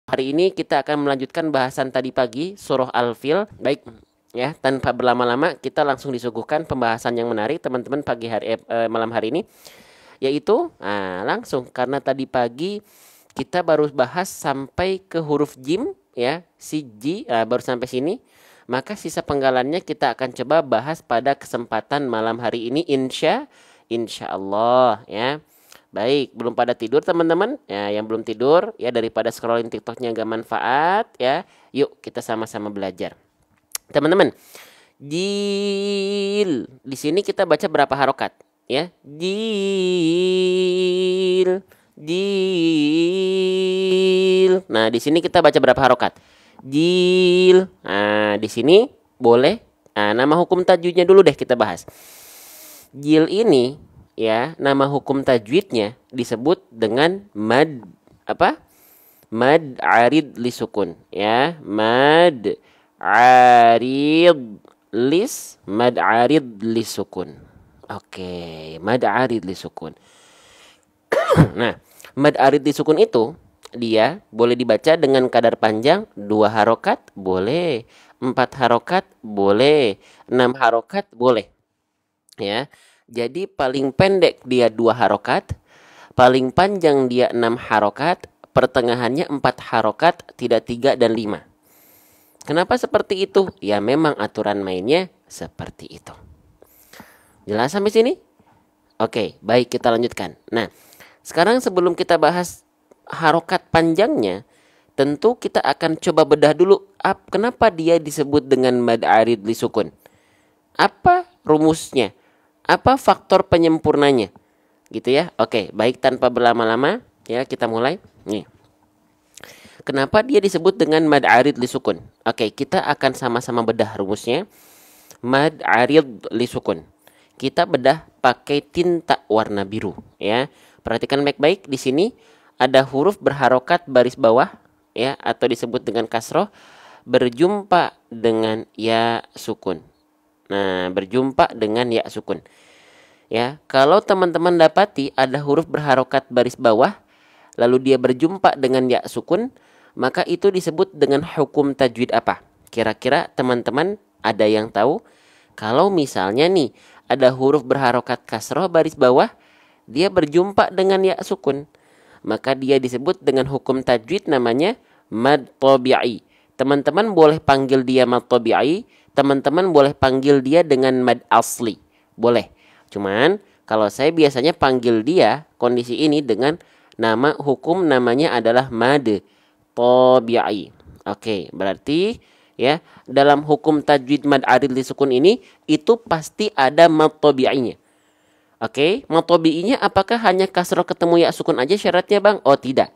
Hari ini kita akan melanjutkan bahasan tadi pagi surah Al-Fil. Baik, ya, tanpa berlama-lama kita langsung disuguhkan pembahasan yang menarik teman-teman malam hari ini, yaitu langsung karena tadi pagi kita baru bahas sampai ke huruf jim, ya, si ji, baru sampai sini. Maka sisa penggalannya kita akan coba bahas pada kesempatan malam hari ini insya Allah, ya. Baik, belum pada tidur teman-teman? Ya, yang belum tidur ya daripada scrolling TikToknya gak manfaat ya. Yuk kita sama-sama belajar. Teman-teman, jil. Di sini kita baca berapa harokat? Ya, jil, jil. Nah, di sini kita baca berapa harokat? Jil. Nah, di sini boleh. Nah, nama hukum tajwidnya dulu deh kita bahas. Jil ini, ya, nama hukum tajwidnya disebut dengan mad apa? Mad arid li sukun, ya. Mad arid li sukun. Oke, mad arid li sukun. Nah, mad arid li sukun itu dia boleh dibaca dengan kadar panjang 2 harokat boleh, 4 harokat boleh, 6 harokat boleh. Ya. Jadi paling pendek dia 2 harokat, paling panjang dia 6 harokat, pertengahannya 4 harokat, tidak 3 dan 5. Kenapa seperti itu? Ya memang aturan mainnya seperti itu. Jelas sampai sini? Oke, baik kita lanjutkan. Nah, sekarang sebelum kita bahas harokat panjangnya, tentu kita akan coba bedah dulu kenapa dia disebut dengan mad arid li sukun. Apa rumusnya? Apa faktor penyempurnanya? Gitu ya. Oke, baik tanpa berlama-lama ya kita mulai. Nih. Kenapa dia disebut dengan mad arid li sukun? Oke, kita akan sama-sama bedah rumusnya. Mad arid li sukun. Kita bedah pakai tinta warna biru ya. Perhatikan baik-baik di sini ada huruf berharokat baris bawah ya atau disebut dengan kasroh berjumpa dengan ya sukun. Nah, berjumpa dengan ya sukun. Ya, kalau teman-teman dapati ada huruf berharokat baris bawah, lalu dia berjumpa dengan ya sukun, maka itu disebut dengan hukum tajwid apa? Kira-kira teman-teman ada yang tahu? Kalau misalnya nih, ada huruf berharokat kasroh baris bawah, dia berjumpa dengan ya sukun, maka dia disebut dengan hukum tajwid namanya mad tabi'i. Teman-teman boleh panggil dia mad tabi'i, teman-teman boleh panggil dia dengan mad asli. Boleh. Cuman kalau saya biasanya panggil dia kondisi ini dengan nama hukum namanya adalah mad tabi'i. Oke, berarti ya dalam hukum tajwid mad arid li sukun ini itu pasti ada mad tabi'inya. Oke, mad tabi'inya apakah hanya kasroh ketemu ya sukun aja syaratnya, Bang? Oh, tidak.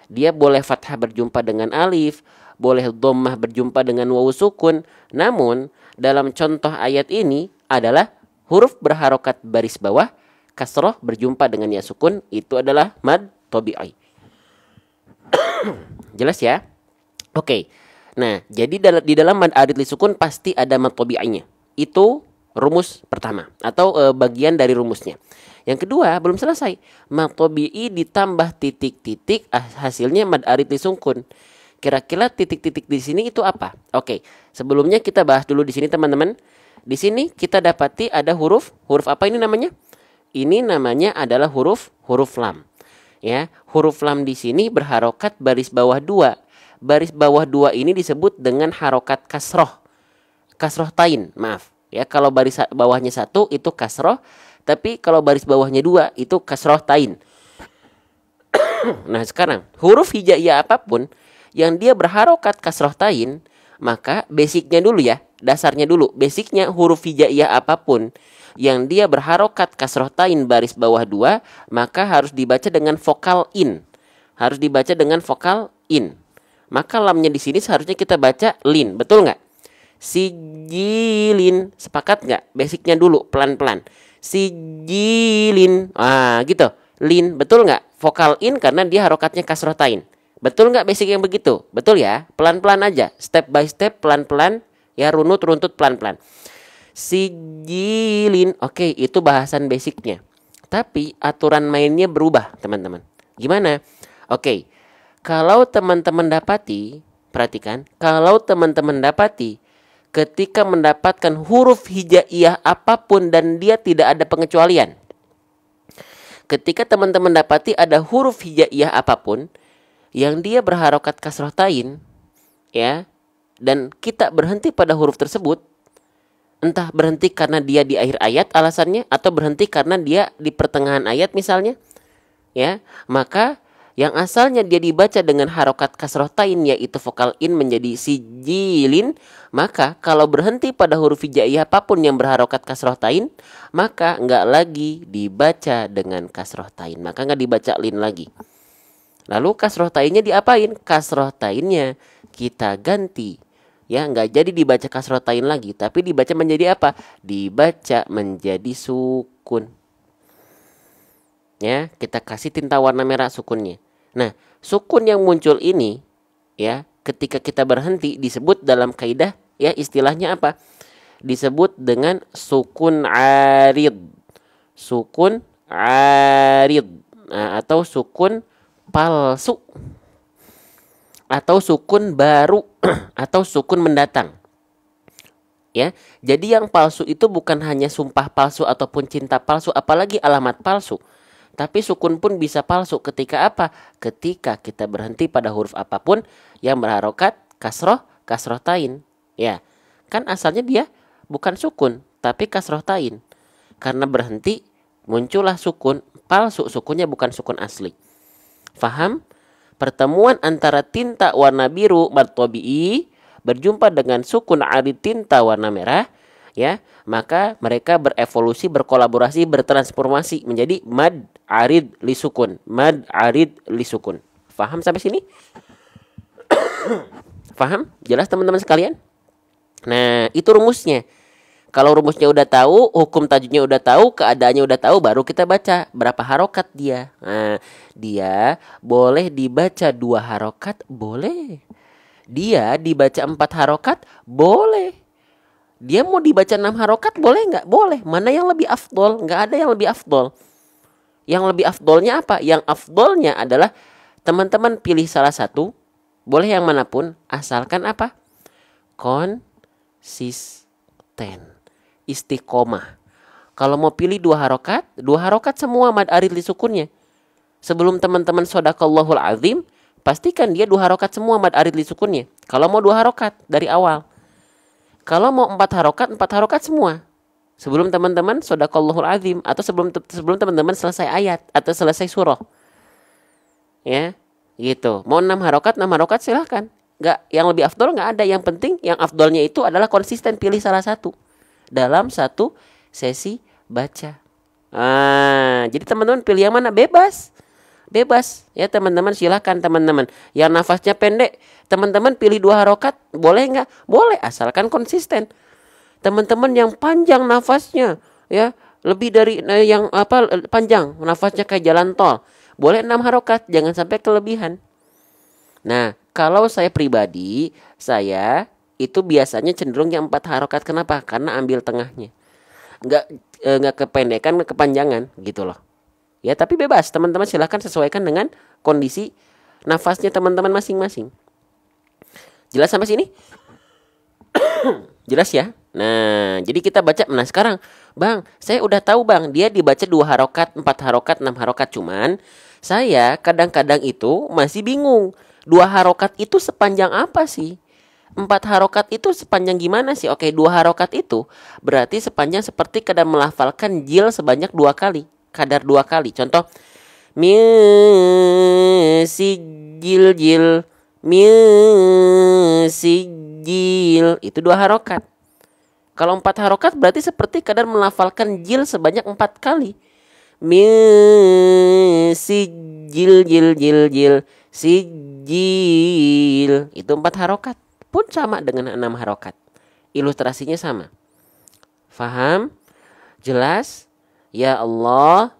Dia boleh fathah berjumpa dengan alif, boleh dhammah berjumpa dengan wawu sukun. Namun, dalam contoh ayat ini adalah huruf berharokat baris bawah, kasroh berjumpa dengan ya sukun, itu adalah mad tabi'i. Jelas ya? Oke. Nah, jadi di dalam mad arid li sukun pasti ada mad tabi'inya. Itu rumus pertama atau bagian dari rumusnya. Yang kedua, belum selesai. Mad tabi'i ditambah titik-titik hasilnya mad arid li sukun. Kira-kira titik-titik di sini itu apa? Oke, sebelumnya kita bahas dulu di sini teman-teman. Di sini kita dapati ada huruf apa ini namanya? Ini namanya adalah huruf lam. Ya, huruf lam di sini berharokat baris bawah 2. Baris bawah 2 ini disebut dengan harokat kasroh. Kasroh tain, maaf. Ya, kalau baris bawahnya 1 itu kasroh, tapi kalau baris bawahnya 2 itu kasroh tain. Nah, sekarang huruf hijaiyah apapun yang dia berharokat kasroh tain, maka basicnya dulu ya, dasarnya dulu. Basicnya huruf hijaiyah apapun yang dia berharokat kasroh tain baris bawah 2, maka harus dibaca dengan vokal in. Harus dibaca dengan vokal in. Maka lamnya di sini seharusnya kita baca lin, betul nggak? Sijilin, sepakat nggak? Basicnya dulu, pelan-pelan. Sijilin, gitu. Lin, betul nggak? Vokal in karena dia harokatnya kasroh tain. Betul nggak basic yang begitu? Betul ya? Pelan-pelan aja, step by step, pelan-pelan, ya runtut pelan-pelan. Sijilin, oke, itu bahasan basicnya. Tapi aturan mainnya berubah, teman-teman. Gimana? Oke, Kalau teman-teman dapati, perhatikan, kalau teman-teman dapati ketika mendapatkan huruf hijaiyah apapun dan dia tidak ada pengecualian. Ketika teman-teman dapati ada huruf hijaiyah apapun yang dia berharokat kasroh tain, ya, dan kita berhenti pada huruf tersebut, entah berhenti karena dia di akhir ayat alasannya atau berhenti karena dia di pertengahan ayat misalnya, ya, maka yang asalnya dia dibaca dengan harokat kasroh tain yaitu vokal in menjadi sijilin, maka kalau berhenti pada huruf hijaiyah apapun yang berharokat kasroh tain, maka enggak lagi dibaca dengan kasroh tain, maka enggak dibaca lin lagi. Lalu kasroh tainnya diapain? Kasroh tainnya kita ganti, ya, enggak jadi dibaca kasroh tain lagi, tapi dibaca menjadi apa? Dibaca menjadi sukun. Ya, kita kasih tinta warna merah sukunnya. Nah, sukun yang muncul ini, ya, ketika kita berhenti disebut dalam kaidah, ya, istilahnya apa? Disebut dengan sukun arid. Sukun arid. Nah, atau sukun palsu. Atau sukun baru atau sukun mendatang. Ya, jadi yang palsu itu bukan hanya sumpah palsu ataupun cinta palsu, apalagi alamat palsu. Tapi sukun pun bisa palsu ketika apa? Ketika kita berhenti pada huruf apapun yang berharokat kasroh tain. Ya, kan asalnya dia bukan sukun, tapi kasroh tain. Karena berhenti muncullah sukun palsu, sukunnya bukan sukun asli. Faham? Pertemuan antara tinta warna biru martobi'i berjumpa dengan sukun arid tinta warna merah, ya, maka mereka berevolusi, berkolaborasi, bertransformasi menjadi mad arid li sukun. Mad arid li sukun. Faham sampai sini? Faham? Jelas teman-teman sekalian? Nah, itu rumusnya. Kalau rumusnya udah tahu, hukum tajwidnya udah tahu, keadaannya udah tahu, baru kita baca berapa harokat dia. Nah, dia boleh dibaca 2 harokat, boleh. Dia dibaca 4 harokat, boleh. Dia mau dibaca 6 harokat, boleh nggak? Boleh. Mana yang lebih afdol? Nggak ada yang lebih afdol. Yang lebih afdolnya apa? Yang afdolnya adalah teman-teman pilih salah satu, boleh yang manapun, asalkan apa? Konsisten, istiqomah. Kalau mau pilih 2 harokat semua mad arid li sukunnya. Sebelum teman-teman shodaqallahul azim, pastikan dia 2 harokat semua mad arid li sukunnya. Kalau mau 2 harokat dari awal. Kalau mau 4 harokat semua. Sebelum teman-teman shodaqallahul azim atau sebelum teman-teman selesai ayat atau selesai surah. Ya, gitu. Mau 6 harokat silahkan. Nggak, yang lebih afdol nggak ada. Yang penting yang afdolnya itu adalah konsisten, pilih salah satu dalam satu sesi baca. Jadi teman-teman pilih yang mana? Bebas ya teman-teman, silahkan teman-teman. Yang nafasnya pendek, teman-teman pilih 2 harokat, boleh nggak? Boleh, asalkan konsisten. Teman-teman yang panjang nafasnya, ya, lebih dari yang panjang nafasnya kayak jalan tol, boleh 6 harokat, jangan sampai kelebihan. Nah, kalau saya pribadi, saya itu biasanya cenderung yang 4 harokat. Kenapa? Karena ambil tengahnya. Nggak kependekan, kepanjangan gitu loh. Ya, tapi bebas, teman-teman silahkan sesuaikan dengan kondisi nafasnya teman-teman masing-masing. Jelas sampai sini? Jelas ya? Nah, jadi kita baca. Nah sekarang, Bang, saya udah tahu Bang, dia dibaca 2 harokat, 4 harokat, 6 harokat. Cuman saya kadang-kadang itu masih bingung, 2 harokat itu sepanjang apa sih? 4 harokat itu sepanjang gimana sih? Oke, 2 harokat itu berarti sepanjang seperti kadang melafalkan jil sebanyak 2 kali, kadar 2 kali. Contoh, sijil jil, sijil, itu 2 harokat. Kalau 4 harokat berarti seperti kadar melafalkan jil sebanyak 4 kali. Sijil jil jil jil, sijil, itu 4 harokat. Pun sama dengan 6 harokat. Ilustrasinya sama. Faham? Jelas? Ya Allah,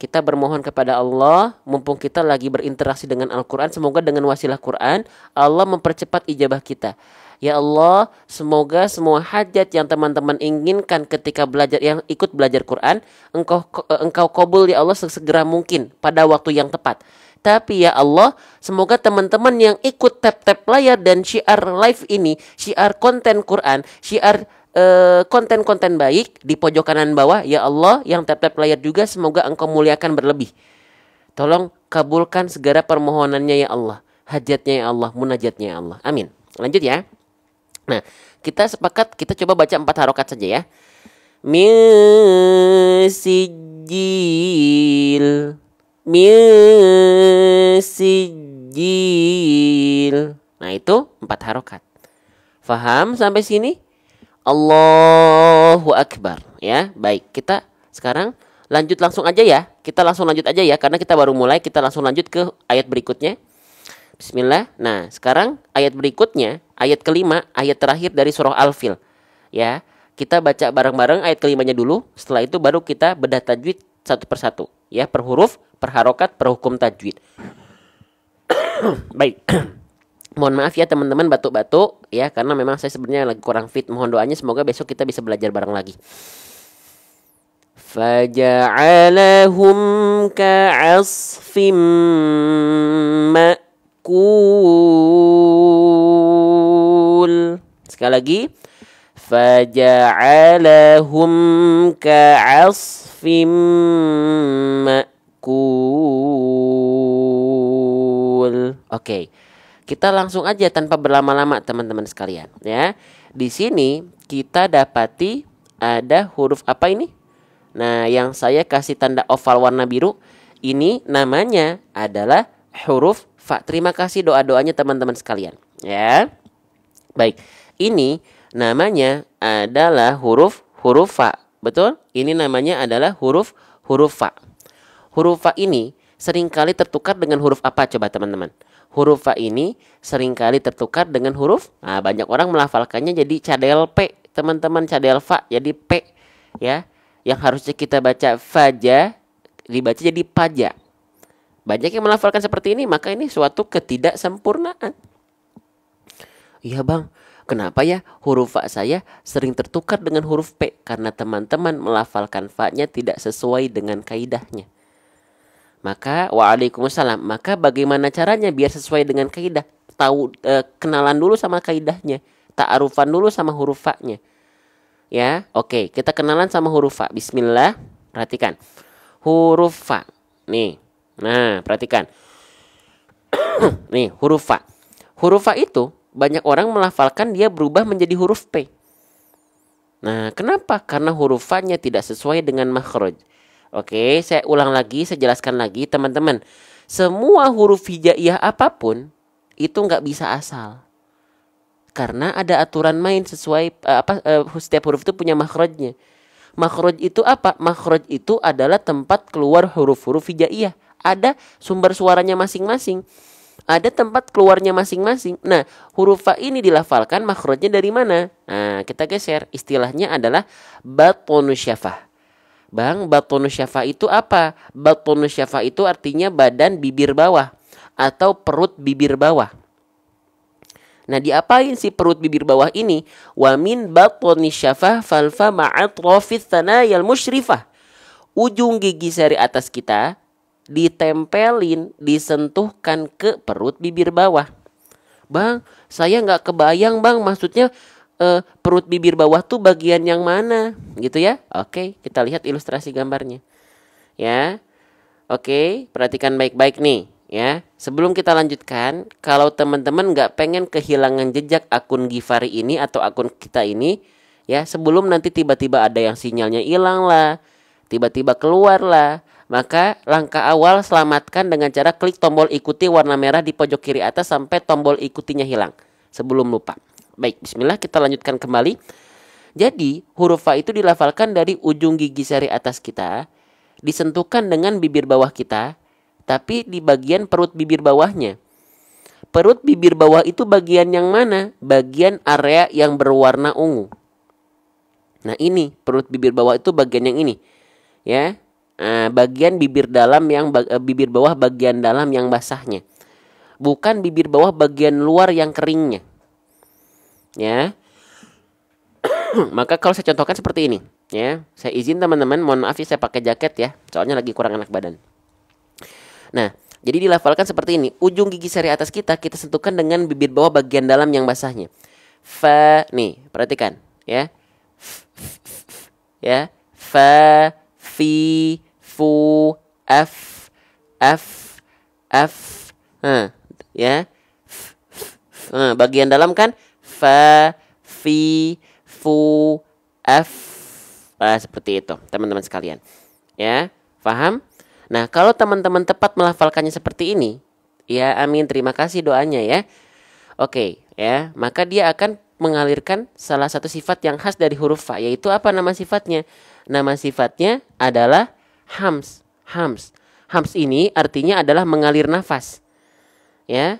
kita bermohon kepada Allah, mumpung kita lagi berinteraksi dengan Al-Quran, semoga dengan wasilah Quran Allah mempercepat ijabah kita. Ya Allah, semoga semua hajat yang teman-teman inginkan ketika belajar, yang ikut belajar Quran, Engkau kabul ya Allah sesegera mungkin pada waktu yang tepat. Tapi ya Allah, semoga teman-teman yang ikut tap-tap layar dan syiar live ini, syiar konten Quran, syiar konten-konten baik di pojok kanan bawah, ya Allah yang tap-tap layar juga semoga Engkau muliakan berlebih. Tolong kabulkan segala permohonannya ya Allah, hajatnya ya Allah, munajatnya ya Allah. Amin. Lanjut ya. Nah, kita sepakat kita coba baca 4 harokat saja ya. Min sijil, min sijil. Nah, itu 4 harokat. Faham sampai sini? Allahu Akbar ya. Baik, kita sekarang lanjut langsung aja ya. Kita langsung lanjut aja ya karena kita baru mulai, kita langsung lanjut ke ayat berikutnya. Bismillah. Nah, sekarang ayat berikutnya, ayat kelima, ayat terakhir dari surah Al-Fil. Ya, kita baca bareng-bareng ayat kelimanya dulu. Setelah itu baru kita bedah tajwid satu persatu. Ya, per huruf, per harokat, per hukum tajwid. Baik. Mohon maaf ya teman-teman batuk-batuk ya karena memang saya sebenarnya lagi kurang fit. Mohon doanya semoga besok kita bisa belajar bareng lagi. Faja'alahum ka'asfim ma'kul. Sekali lagi. Faja'alahum ka'asfim ma'kul. Oke. Kita langsung aja tanpa berlama-lama teman-teman sekalian ya. Di sini kita dapati ada huruf apa ini? Nah, yang saya kasih tanda oval warna biru ini namanya adalah huruf fa. Terima kasih doa-doanya teman-teman sekalian ya. Baik. Ini namanya adalah huruf fa. Betul? Ini namanya adalah huruf fa. Huruf fa ini seringkali tertukar dengan huruf apa coba teman-teman? Huruf fa ini seringkali tertukar dengan huruf, nah banyak orang melafalkannya jadi cadel P, teman-teman, cadel fa jadi P ya. Yang harusnya kita baca faja dibaca jadi paja. Banyak yang melafalkan seperti ini, maka ini suatu ketidaksempurnaan. Iya bang, kenapa ya huruf fa saya sering tertukar dengan huruf P? Karena teman-teman melafalkan fa-nya tidak sesuai dengan kaidahnya. Maka waalaikumsalam. Maka bagaimana caranya biar sesuai dengan kaidah? Tahu kenalan dulu sama kaidahnya. Ta'arufan dulu sama huruf fa-nya. Ya, oke, kita kenalan sama huruf fa. Bismillah. Perhatikan. Huruf fa. Nih. Nah, perhatikan. Nih, huruf fa. Huruf fa itu banyak orang melafalkan dia berubah menjadi huruf P. Nah, kenapa? Karena huruf fa-nya tidak sesuai dengan makhraj. Oke, saya ulang lagi, saya jelaskan lagi teman-teman. Semua huruf hijaiyah apapun itu nggak bisa asal. Karena ada aturan main sesuai setiap huruf itu punya makhrajnya. Makhraj itu apa? Makhraj itu adalah tempat keluar huruf-huruf hijaiyah. Ada sumber suaranya masing-masing. Ada tempat keluarnya masing-masing. Nah, huruf fa ini dilafalkan makhrajnya dari mana? Nah, kita geser. Istilahnya adalah batonus syafah. Bang, batonus syafa itu apa? Batonus syafa itu artinya badan bibir bawah atau perut bibir bawah. Nah, diapain sih perut bibir bawah ini? Wa min batonis syafa falfa ma'atrofis thanayal musyrifah. Ujung gigi sari atas kita ditempelin, disentuhkan ke perut bibir bawah. Bang, saya nggak kebayang bang, maksudnya perut bibir bawah tuh bagian yang mana gitu ya. Oke, kita lihat ilustrasi gambarnya ya. Oke, perhatikan baik-baik nih ya. Sebelum kita lanjutkan, kalau teman-teman nggak pengen kehilangan jejak akun Gifari ini atau akun kita ini ya, sebelum nanti tiba-tiba ada yang sinyalnya hilang lah, tiba-tiba keluar lah, maka langkah awal selamatkan dengan cara klik tombol ikuti warna merah di pojok kiri atas sampai tombol ikutinya hilang sebelum lupa. Baik, bismillah, kita lanjutkan kembali. Jadi, huruf fa itu dilafalkan dari ujung gigi sari atas kita, disentuhkan dengan bibir bawah kita, tapi di bagian perut bibir bawahnya. Perut bibir bawah itu bagian yang mana? Bagian area yang berwarna ungu. Nah, ini perut bibir bawah itu bagian yang ini. Ya. Bagian bibir dalam yang bibir bawah bagian dalam yang basahnya. Bukan bibir bawah bagian luar yang keringnya. Ya, maka kalau saya contohkan seperti ini, ya, saya izin teman-teman, mohon maaf ya saya pakai jaket ya, soalnya lagi kurang enak badan. Nah, Jadi dilafalkan seperti ini. Ujung gigi seri atas kita sentuhkan dengan bibir bawah bagian dalam yang basahnya. Fa, nih, perhatikan ya. Ya, fa, fi, fu, f, f, f. Ya. Bagian dalam kan fa, fi, fu, f. Seperti itu, teman-teman sekalian. Ya, paham? Nah, kalau teman-teman tepat melafalkannya seperti ini, ya amin, terima kasih doanya ya. Oke, ya, maka dia akan mengalirkan salah satu sifat yang khas dari huruf fa, yaitu apa nama sifatnya? Nama sifatnya adalah hams. Hams. Hams ini artinya adalah mengalir nafas. Ya.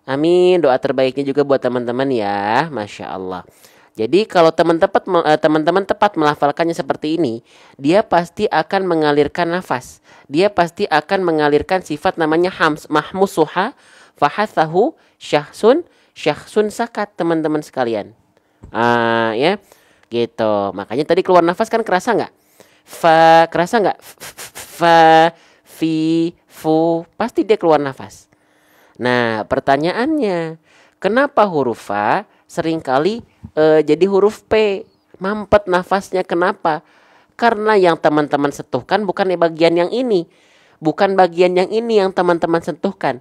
Amin, doa terbaiknya juga buat teman-teman ya. Masya Allah. Jadi kalau teman-teman tepat melafalkannya seperti ini, dia pasti akan mengalirkan nafas. Dia pasti akan mengalirkan sifat namanya hams, mahmusuha, fahathahu, syahsun, syahsun sakat, teman-teman sekalian. Ya, gitu. Makanya tadi keluar nafas kan kerasa nggak? Fa, kerasa nggak? Fa, fi, fu, pasti dia keluar nafas. Nah, pertanyaannya, kenapa huruf fa seringkali jadi huruf P? Mampet nafasnya, kenapa? Karena yang teman-teman sentuhkan bukan bagian yang ini. Bukan bagian yang ini yang teman-teman sentuhkan.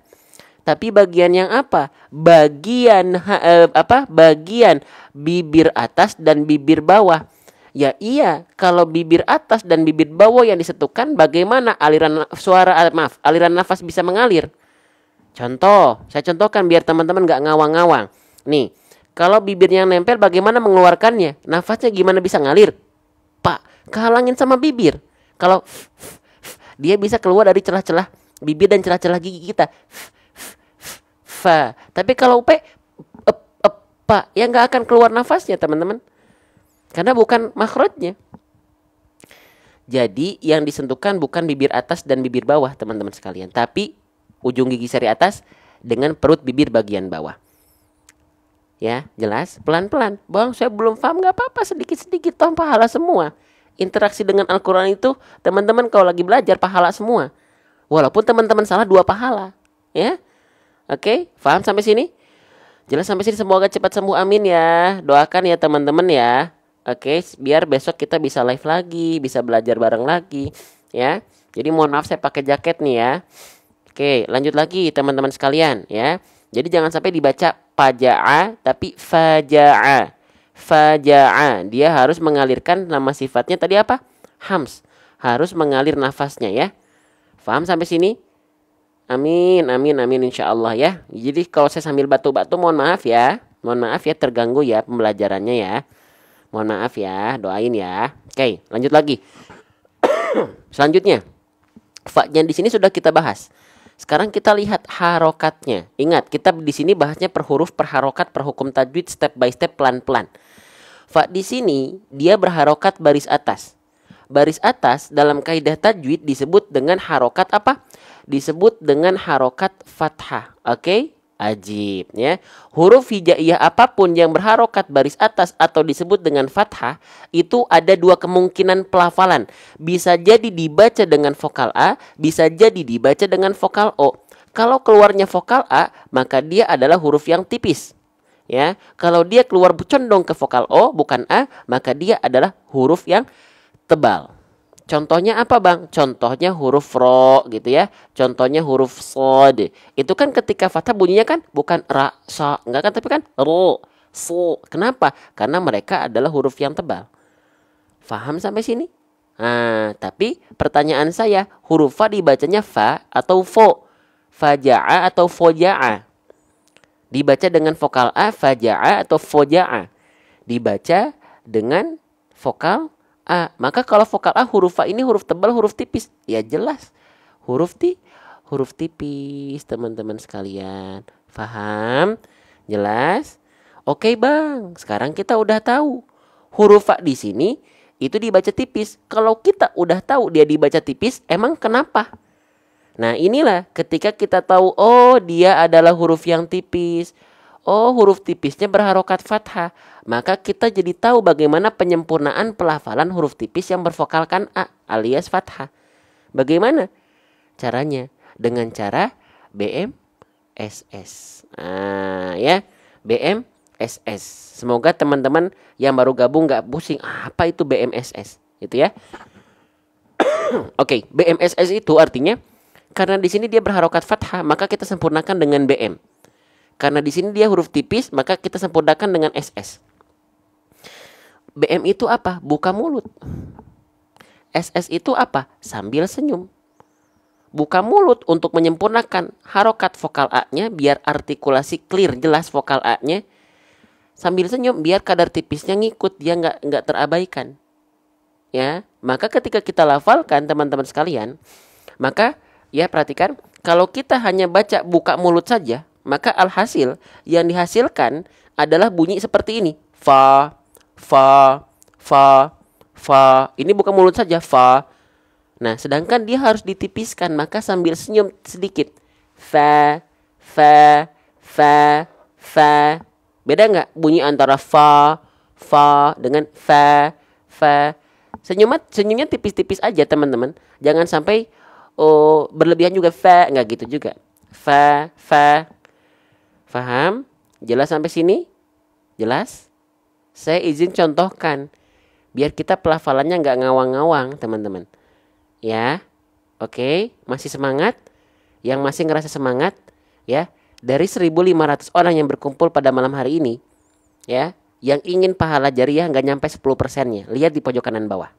Tapi bagian yang apa? Bagian Bagian bibir atas dan bibir bawah. Ya iya, kalau bibir atas dan bibir bawah yang disentuhkan, bagaimana aliran aliran nafas bisa mengalir? Contoh, saya contohkan biar teman-teman gak ngawang-ngawang. Nih, kalau bibirnya yang nempel bagaimana mengeluarkannya? Nafasnya gimana bisa ngalir? Pak, kehalangin sama bibir. Kalau dia bisa keluar dari celah-celah bibir dan celah-celah gigi kita. Fa. Tapi kalau Pak, ya gak akan keluar nafasnya teman-teman. Karena bukan makhrajnya. Jadi yang disentuhkan bukan bibir atas dan bibir bawah teman-teman sekalian, tapi ujung gigi seri atas dengan perut bibir bagian bawah. Ya, jelas? Pelan-pelan. Bang, saya belum paham, gak apa-apa, sedikit-sedikit toh pahala semua. Interaksi dengan Al-Quran itu teman-teman kalau lagi belajar pahala semua. Walaupun teman-teman salah 2 pahala. Ya, oke, paham sampai sini? Jelas sampai sini, semoga cepat sembuh, amin ya. Doakan ya teman-teman ya. Oke, biar besok kita bisa live lagi, bisa belajar bareng lagi. Ya, jadi mohon maaf saya pakai jaket nih ya. Oke, lanjut lagi teman-teman sekalian ya. Jadi jangan sampai dibaca faja'a tapi faja'a. Faja'a, dia harus mengalirkan nama sifatnya tadi apa? Hams. Harus mengalir nafasnya ya. Paham sampai sini? Amin, amin, amin insyaallah ya. Jadi kalau saya sambil batu-batu mohon maaf ya. Mohon maaf ya terganggu ya pembelajarannya ya. Mohon maaf ya, doain ya. Oke, lanjut lagi. Selanjutnya, fa-nya di sini sudah kita bahas. Sekarang kita lihat harokatnya. Ingat, kita di sini bahasnya per huruf, per harokat, per hukum tajwid, step by step, pelan-pelan. Fa di sini dia berharokat baris atas. Baris atas dalam kaidah tajwid disebut dengan harokat apa? Disebut dengan harokat fathah. Oke? Ajib ya. Huruf hijaiyah apapun yang berharokat baris atas atau disebut dengan fathah, itu ada 2 kemungkinan pelafalan. Bisa jadi dibaca dengan vokal A, bisa jadi dibaca dengan vokal O. Kalau keluarnya vokal A, maka dia adalah huruf yang tipis. Ya, kalau dia keluar condong ke vokal O bukan A, maka dia adalah huruf yang tebal. Contohnya apa bang? Contohnya huruf ro gitu ya. Contohnya huruf sod. Itu kan ketika fathah bunyinya kan bukan ra, sa. Enggak kan, tapi kan ro, so. Kenapa? Karena mereka adalah huruf yang tebal. Faham sampai sini? Nah, tapi pertanyaan saya, huruf fa dibacanya fa atau fo? Faja'a atau foja'a? Dibaca dengan vokal A, faja'a atau foja'a? Dibaca dengan vokal A. Maka kalau vokal A huruf A ini huruf tebal, huruf tipis, ya jelas huruf tipis teman-teman sekalian. Paham? Jelas? Oke bang, sekarang kita udah tahu huruf A di sini itu dibaca tipis. Kalau kita udah tahu dia dibaca tipis, emang kenapa? Nah inilah ketika kita tahu, oh dia adalah huruf yang tipis. Oh, huruf tipisnya berharokat fathah. Maka kita jadi tahu bagaimana penyempurnaan pelafalan huruf tipis yang bervokalkan A alias fathah. Bagaimana caranya? Dengan cara BMSS. Nah, ya, BMSS. Semoga teman-teman yang baru gabung nggak pusing apa itu BMSS, gitu ya. Oke, BMSS itu artinya karena di sini dia berharokat fathah, maka kita sempurnakan dengan BM. Karena di sini dia huruf tipis, maka kita sempurnakan dengan SS. BM itu apa? Buka mulut. SS itu apa? Sambil senyum. Buka mulut untuk menyempurnakan harokat vokal A-nya biar artikulasi clear, jelas vokal A-nya. Sambil senyum biar kadar tipisnya ngikut, dia nggak terabaikan. Ya, maka ketika kita lafalkan teman-teman sekalian, maka ya perhatikan, kalau kita hanya baca buka mulut saja, maka alhasil yang dihasilkan adalah bunyi seperti ini. Fa, fa, fa, fa. Ini buka mulut saja, fa. Nah, sedangkan dia harus ditipiskan, maka sambil senyum sedikit. Fa, fa, fa, fa. Beda nggak bunyi antara fa, fa dengan fa, fa. Senyumnya tipis-tipis aja teman-teman. Jangan sampai berlebihan juga fa, nggak gitu juga. Fa, fa. Faham? Jelas sampai sini? Jelas? Saya izin contohkan biar kita pelafalannya nggak ngawang-ngawang teman-teman. Ya, oke, masih semangat? Yang masih ngerasa semangat, ya, dari 1.500 orang yang berkumpul pada malam hari ini, ya, yang ingin pahala jariah nggak nyampe 10%-nya. Lihat di pojok kanan bawah.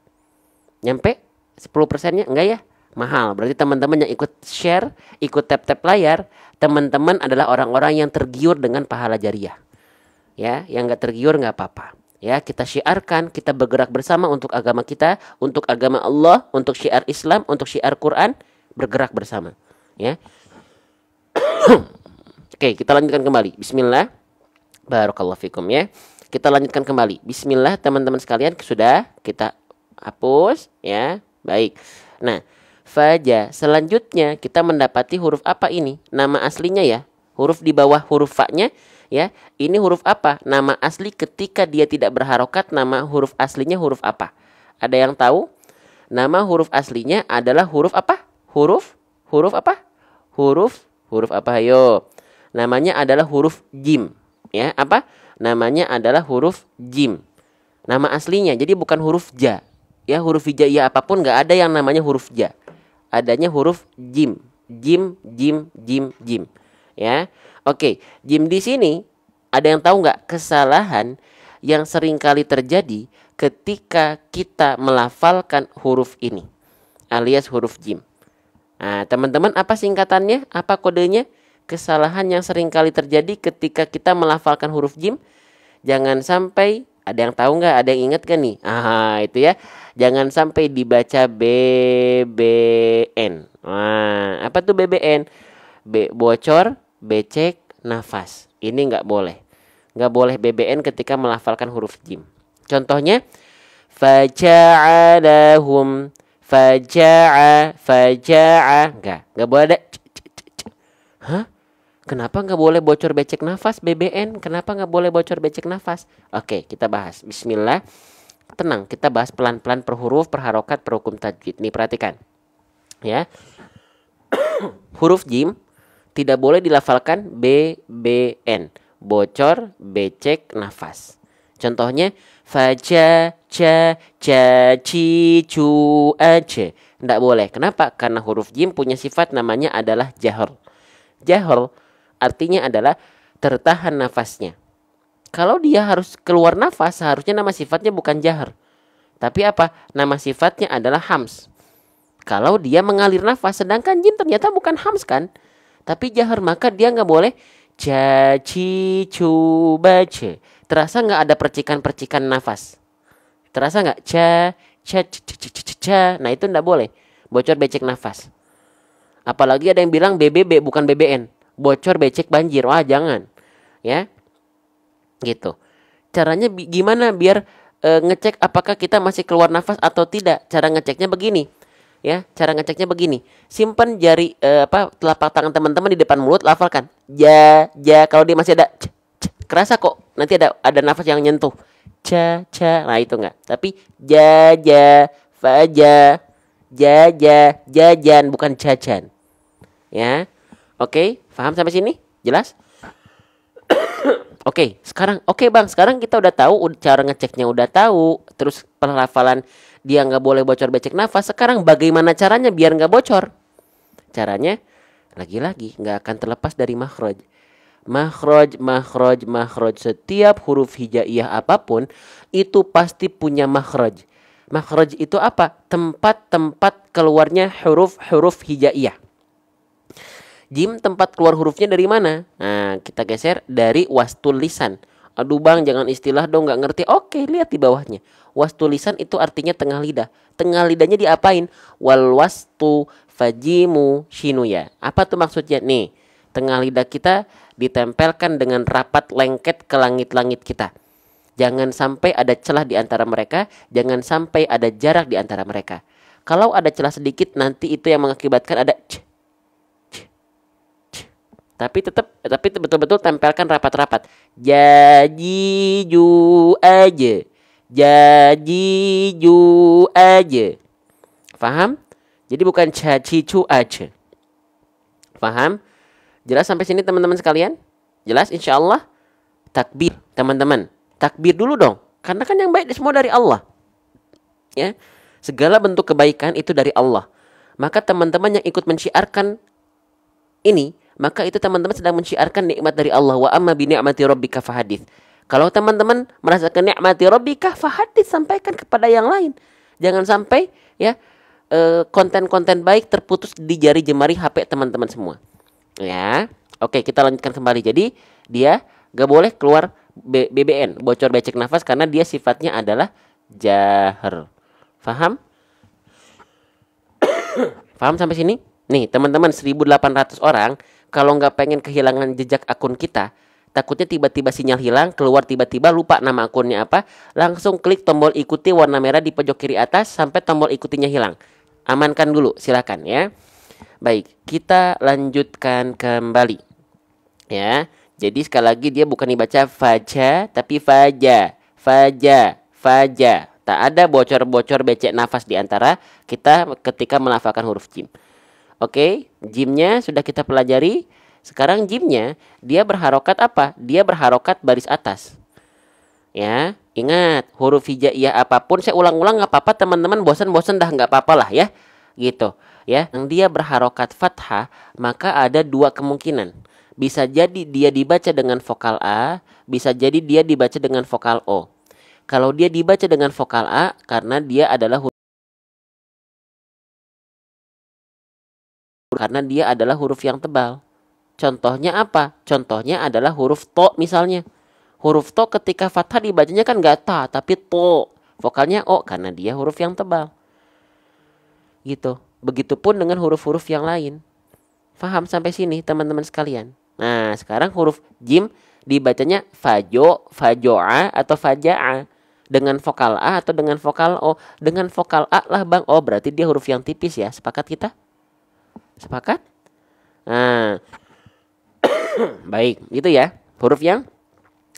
Nyampe 10%-nya? Enggak ya? Mahal. Berarti teman-teman yang ikut share, ikut tap-tap layar, teman-teman adalah orang-orang yang tergiur dengan pahala jariah. Ya, yang nggak tergiur nggak apa-apa. Ya, kita syiarkan, kita bergerak bersama untuk agama kita, untuk agama Allah, untuk syiar Islam, untuk syiar Quran, bergerak bersama. Ya. Oke, kita lanjutkan kembali. Bismillah. Barakallahu fikum ya. Kita lanjutkan kembali. Bismillah teman-teman sekalian, sudah kita hapus ya. Baik. Nah, faja. Selanjutnya kita mendapati huruf apa ini? Nama aslinya ya. Huruf di bawah huruf fa-nya. Ya, ini huruf apa? Nama asli ketika dia tidak berharokat, nama huruf aslinya huruf apa? Ada yang tahu? Nama huruf aslinya adalah huruf apa? Huruf apa? Huruf apa? Ayo. Namanya adalah huruf jim. Ya, apa? Namanya adalah huruf jim. Nama aslinya. Jadi bukan huruf ja. Ya, huruf hijaiyah apapun nggak ada yang namanya huruf ja. Adanya huruf jim. Jim. Ya. Oke, jim di sini ada yang tahu nggak kesalahan yang sering kali terjadi ketika kita melafalkan huruf ini alias huruf jim. Nah, teman-teman apa singkatannya? Apa kodenya? Kesalahan yang sering kali terjadi ketika kita melafalkan huruf jim. Jangan sampai, ada yang tahu nggak? Ada yang ingat kan nih? Itu ya. Jangan sampai dibaca BBN. Nah, apa tuh BBN? Bocor, becek, nafas. Ini nggak boleh. Nggak boleh BBN ketika melafalkan huruf jim. Contohnya, faja'alahum, faja'a. Nggak boleh ada. Hah? Kenapa nggak boleh bocor becek nafas BBN? Kenapa nggak boleh bocor becek nafas? Oke, kita bahas. Bismillah. Tenang, kita bahas pelan-pelan per huruf, per harokat, per hukum tajwid. Nih perhatikan. Ya. Huruf jim tidak boleh dilafalkan BBN. Bocor, becek, nafas. Contohnya faja, ca, ci, cu, ace. Tidak boleh. Kenapa? Karena huruf jim punya sifat namanya adalah jahr. Jahr artinya adalah tertahan nafasnya. Kalau dia harus keluar nafas, seharusnya nama sifatnya bukan jahr. Tapi apa? Nama sifatnya adalah hams. Kalau dia mengalir nafas, sedangkan jim ternyata bukan hams kan? Tapi jahr, maka dia nggak boleh ca, ci, cu, bace. Terasa nggak ada percikan-percikan nafas? Terasa nggak? Ca, ca, ca. Nah itu nggak boleh. Bocor becek nafas. Apalagi ada yang bilang BBB bukan BBN. Bocor becek banjir. Wah jangan. Ya. Gitu. Caranya gimana biar ngecek apakah kita masih keluar nafas atau tidak? Cara ngeceknya begini. Ya, cara ngeceknya begini. Simpan jari telapak tangan teman-teman di depan mulut, lafalkan. Ja. Kalau dia masih ada kerasa kok. Nanti ada nafas yang nyentuh. Ca. Nah itu enggak. Tapi ja, faja, jajan, bukan jajan. Ya. Oke, paham sampai sini? Jelas? Oke, sekarang Bang, sekarang kita udah tahu cara ngeceknya udah tahu, terus pelafalan dia nggak boleh bocor becek nafas. Sekarang bagaimana caranya biar nggak bocor? Caranya lagi-lagi nggak akan terlepas dari makhraj. Makhraj, makhraj, makhraj. Setiap huruf hijaiyah apapun itu pasti punya makhraj. Makhraj itu apa? Tempat-tempat keluarnya huruf-huruf hijaiyah. Jim tempat keluar hurufnya dari mana? Nah, kita geser dari wastul lisan. Aduh bang, jangan istilah dong, nggak ngerti. Oke, lihat di bawahnya. Wastul lisan itu artinya tengah lidah. Tengah lidahnya diapain? Wal wastu fajimu shinuya. Apa tuh maksudnya? Nih, tengah lidah kita ditempelkan dengan rapat lengket ke langit-langit kita. Jangan sampai ada celah di antara mereka. Jangan sampai ada jarak di antara mereka. Kalau ada celah sedikit, nanti itu yang mengakibatkan ada tapi betul-betul tempelkan rapat-rapat. Jajiju aja. Jajiju aja. Paham? Jadi bukan cacicu aja. Paham? Jelas sampai sini teman-teman sekalian? Jelas insya Allah? Takbir teman-teman. Takbir dulu dong. Karena kan yang baik semua dari Allah. Ya. Segala bentuk kebaikan itu dari Allah. Maka teman-teman yang ikut mensyiarkan ini, maka itu teman-teman sedang mensyiarkan nikmat dari Allah. Wa amma bi ni'mati rabbika fahadits. Kalau teman-teman merasakan nikmati rabbika fahadits, sampaikan kepada yang lain. Jangan sampai ya konten-konten baik terputus di jari jemari HP teman-teman semua. Ya. Oke, kita lanjutkan kembali. Jadi dia gak boleh keluar BBN, bocor becek nafas, karena dia sifatnya adalah jahar. Paham? Paham sampai sini? Nih, teman-teman 1.800 orang kalau nggak pengen kehilangan jejak akun kita, takutnya tiba-tiba sinyal hilang, keluar tiba-tiba lupa nama akunnya apa, langsung klik tombol ikuti warna merah di pojok kiri atas sampai tombol ikutinya hilang. Amankan dulu, silakan ya. Baik, kita lanjutkan kembali. Ya. Jadi sekali lagi dia bukan dibaca faja tapi faja. Faja, faja. Tak ada bocor-bocor becek nafas di antara kita ketika melafalkan huruf jim. Oke, jimnya sudah kita pelajari. Sekarang jimnya dia berharokat apa? Dia berharokat baris atas. Ya, ingat huruf hijaiyah apapun saya ulang-ulang nggak apa-apa teman-teman, bosan-bosan dah nggak apa-apa lah ya. Gitu, ya. Yang dia berharokat fathah, maka ada dua kemungkinan. Bisa jadi dia dibaca dengan vokal A, bisa jadi dia dibaca dengan vokal O. Kalau dia dibaca dengan vokal A karena dia adalah huruf yang tebal. Contohnya apa? Contohnya adalah huruf to misalnya. Huruf to ketika fathah dibacanya kan gak ta, tapi to. Vokalnya o karena dia huruf yang tebal. Gitu. Begitupun dengan huruf-huruf yang lain. Faham sampai sini teman-teman sekalian? Nah, sekarang huruf jim dibacanya fajo, fajoa atau faja'a. Dengan vokal A atau dengan vokal O. Dengan vokal A lah bang. Oh berarti dia huruf yang tipis ya. Sepakat kita? Sepakat? Nah, baik, gitu ya. Huruf yang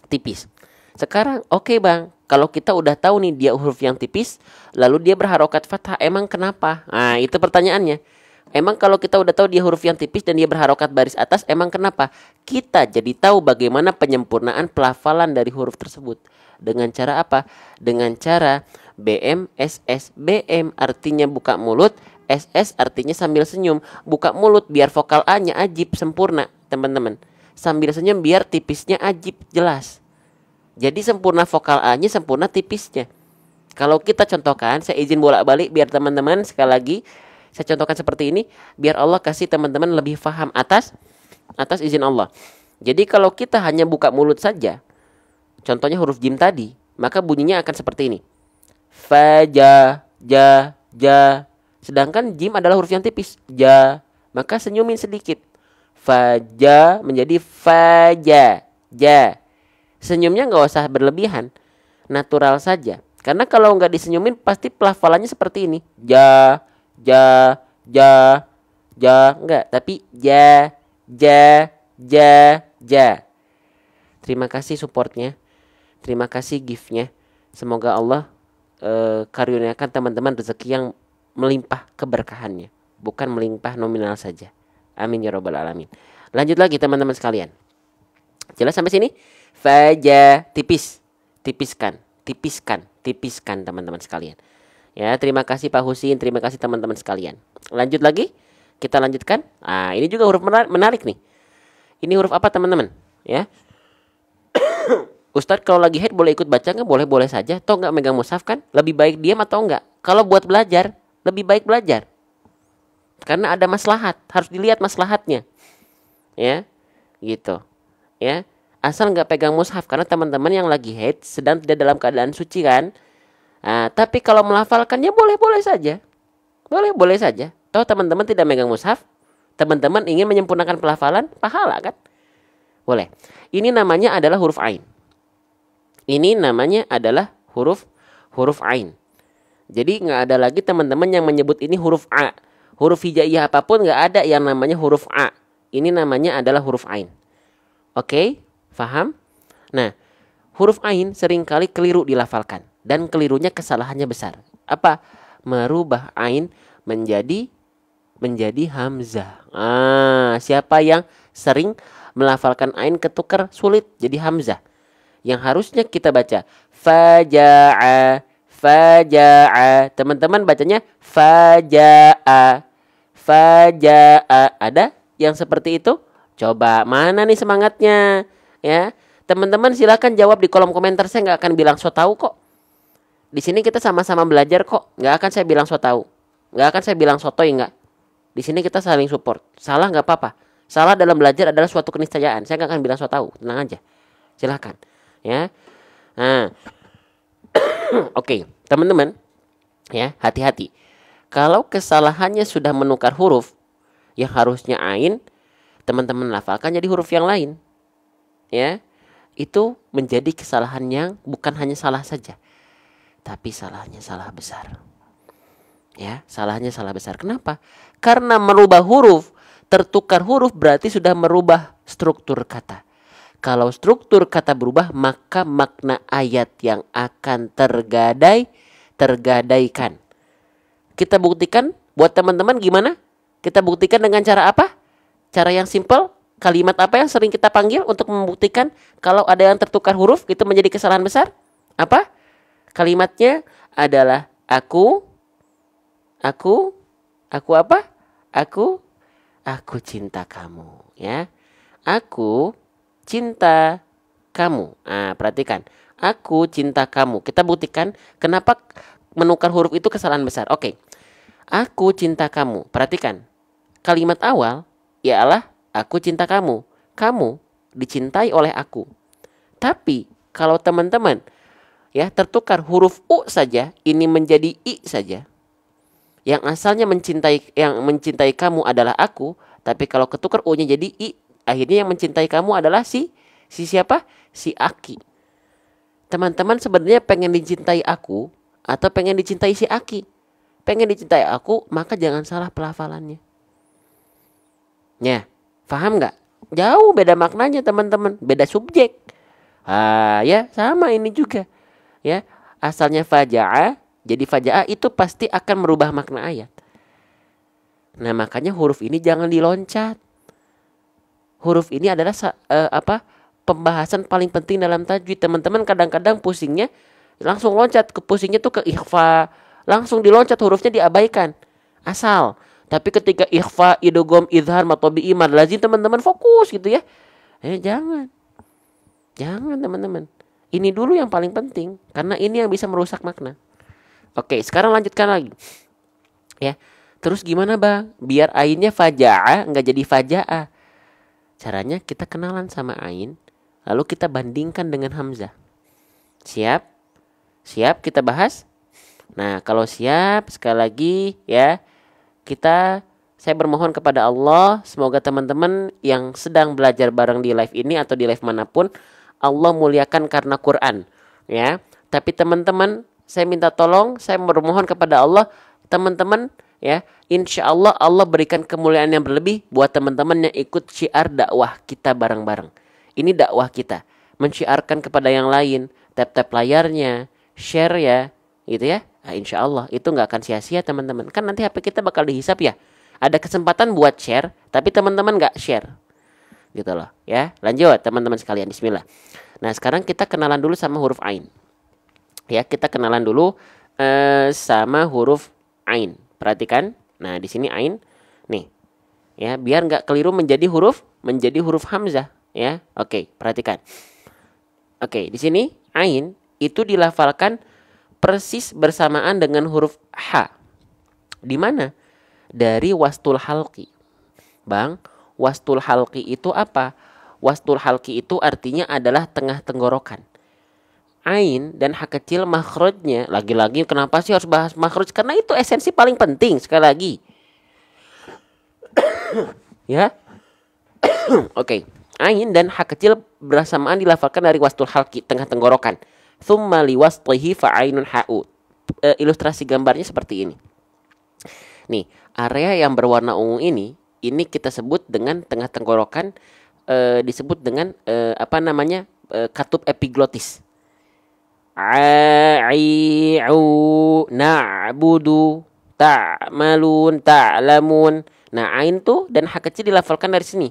tipis. Sekarang, oke bang, kalau kita udah tahu nih dia huruf yang tipis, lalu dia berharokat fathah, emang kenapa? Nah, itu pertanyaannya. Emang kalau kita udah tahu dia huruf yang tipis dan dia berharokat baris atas, emang kenapa? Kita jadi tahu bagaimana penyempurnaan pelafalan dari huruf tersebut. Dengan cara apa? Dengan cara BM, SS. BM artinya buka mulut, SS artinya sambil senyum. Buka mulut biar vokal A-nya ajib, sempurna, teman-teman. Sambil senyum biar tipisnya ajib, jelas. Jadi sempurna vokal A-nya, sempurna tipisnya. Kalau kita contohkan, saya izin bolak-balik biar teman-teman sekali lagi saya contohkan seperti ini, biar Allah kasih teman-teman lebih paham atas izin Allah. Jadi kalau kita hanya buka mulut saja, contohnya huruf jim tadi, maka bunyinya akan seperti ini. Faja, ja, ja. Sedangkan jim adalah huruf yang tipis, ja. Maka senyumin sedikit. Faja menjadi faja, ja. Senyumnya nggak usah berlebihan, natural saja. Karena kalau nggak disenyumin pasti pelafalannya seperti ini. Ja, ja, ja, ja. Enggak, tapi ja, ja, ja, ja. Terima kasih supportnya. Terima kasih giftnya. Semoga Allah karuniakan teman-teman rezeki yang melimpah keberkahannya, bukan melimpah nominal saja. Amin ya rabbal alamin. Lanjut lagi teman-teman sekalian. Jelas sampai sini? Faja, tipis, tipiskan teman-teman sekalian. Ya, terima kasih Pak Husin, terima kasih teman-teman sekalian. Lanjut lagi, kita lanjutkan. Ah, ini juga huruf menarik nih. Ini huruf apa teman-teman? Ya, Ustadz kalau lagi head boleh ikut baca nggak? Boleh saja. Toh nggak megang mushaf kan? Lebih baik diam atau enggak? Kalau buat belajar, lebih baik belajar. Karena ada maslahat, harus dilihat maslahatnya. Ya, gitu. Ya, asal nggak pegang mushaf karena teman-teman yang lagi haid sedang tidak dalam keadaan suci kan. Nah, tapi kalau melafalkannya boleh saja, boleh saja. Tahu teman-teman tidak megang mushaf, teman-teman ingin menyempurnakan pelafalan, pahala kan? Boleh. Ini namanya adalah huruf ain. Ini namanya adalah huruf ain. Jadi nggak ada lagi teman-teman yang menyebut ini huruf a. Huruf hijaiyah apapun nggak ada yang namanya huruf a. Ini namanya adalah huruf ain. Oke, paham? Nah, huruf ain seringkali keliru dilafalkan. Dan kelirunya kesalahannya besar. Apa? Merubah ain menjadi hamzah. Siapa yang sering melafalkan ain ketukar sulit jadi hamzah? Yang harusnya kita baca faja'a. Teman-teman bacanya faja'a. Ada yang seperti itu? Coba, mana nih semangatnya? Ya, teman-teman silakan jawab di kolom komentar. Saya nggak akan bilang so tahu kok. Di sini kita sama-sama belajar kok. Nggak akan saya bilang so tahu. Nggak akan saya bilang sotoy, nggak. Di sini kita saling support. Salah nggak apa-apa. Salah dalam belajar adalah suatu keniscayaan. Saya nggak akan bilang so tahu. Tenang aja. Silakan. Ya. Nah. Oke, teman-teman. Ya, hati-hati. Kalau kesalahannya sudah menukar huruf yang harusnya ain, teman-teman lafalkan jadi huruf yang lain. Ya. Itu menjadi kesalahan yang bukan hanya salah saja, tapi salahnya salah besar. Ya, salahnya salah besar. Kenapa? Karena merubah huruf, tertukar huruf berarti sudah merubah struktur kata. Kalau struktur kata berubah, maka makna ayat yang akan tergadaikan. Kita buktikan buat teman-teman gimana? Kita buktikan dengan cara apa? Cara yang simple. Kalimat apa yang sering kita panggil untuk membuktikan kalau ada yang tertukar huruf itu menjadi kesalahan besar? Apa? Kalimatnya adalah aku apa? Aku cinta kamu, ya. Aku cinta kamu. Perhatikan. Aku cinta kamu. Kita buktikan kenapa menukar huruf itu kesalahan besar. Oke. Aku cinta kamu. Perhatikan. Kalimat awal ialah aku cinta kamu. Kamu dicintai oleh aku. Tapi kalau teman-teman ya tertukar huruf u saja, ini menjadi i saja. Yang asalnya mencintai kamu adalah aku, tapi kalau ketukar u-nya jadi i, akhirnya yang mencintai kamu adalah si siapa? Si Aki. Teman-teman sebenarnya pengen dicintai aku atau pengen dicintai si Aki? Pengen dicintai aku, maka jangan salah pelafalannya. Ya, paham nggak? Jauh beda maknanya teman-teman, beda subjek. Ya sama ini juga. Ya, asalnya faja'a, jadi faja'a itu pasti akan merubah makna ayat. Nah, makanya huruf ini jangan diloncat. Huruf ini adalah pembahasan paling penting dalam tajwid. Teman-teman kadang-kadang pusingnya langsung loncat ke pusingnya tuh ke ikhfa, langsung diloncat hurufnya diabaikan. Asal. Tapi ketika ikhfa, idgham, izhar, matobi'i, mad lazim teman-teman fokus gitu ya. Jangan teman-teman. Ini dulu yang paling penting karena ini yang bisa merusak makna. Oke, sekarang lanjutkan lagi. Ya. Terus gimana, Bang? Biar ainnya faja'a enggak jadi faja'a. Caranya kita kenalan sama ain, lalu kita bandingkan dengan hamzah. Siap? Siap kita bahas? Nah, kalau siap sekali lagi ya, saya bermohon kepada Allah, semoga teman-teman yang sedang belajar bareng di live ini atau di live manapun, Allah muliakan karena Quran, ya. Tapi teman-teman, saya minta tolong, saya bermohon kepada Allah, teman-teman, ya, insya Allah Allah berikan kemuliaan yang berlebih buat teman-teman yang ikut syiar dakwah kita bareng-bareng. Ini dakwah kita, mensyiarkan kepada yang lain, tap-tap layarnya, share ya, gitu ya. Nah, insya Allah itu nggak akan sia-sia teman-teman. Kan nanti HP kita bakal dihisap ya. Ada kesempatan buat share, tapi teman-teman nggak share, gitu loh ya. Lanjut teman-teman sekalian, Bismillah. Nah sekarang kita kenalan dulu sama huruf ain. Ya kita kenalan dulu sama huruf ain. Perhatikan. Nah di sini ain, nih ya, biar nggak keliru menjadi huruf hamzah ya. Oke, perhatikan. Oke, di sini ain itu dilafalkan persis bersamaan dengan huruf ha. Di mana? Dari wastul halqi. Bang, wastul halqi itu apa? Wastul halqi itu artinya adalah tengah tenggorokan. Ain dan ha kecil makhrajnya, lagi-lagi kenapa sih harus bahas makhraj? Karena itu esensi paling penting, sekali lagi. Ya. Oke. Ain dan ha kecil bersamaan dilafalkan dari wastul halqi, tengah tenggorokan. Tsumma liwasṭihi fa'ainun ha'u. Ilustrasi gambarnya seperti ini. Nih, area yang berwarna ungu ini kita sebut dengan tengah tenggorokan, disebut dengan apa namanya? Katup epiglotis. A'i'u na'budu ta'malun ta'lamun. Nah, ain tuh dan ha kecil dilafalkan dari sini.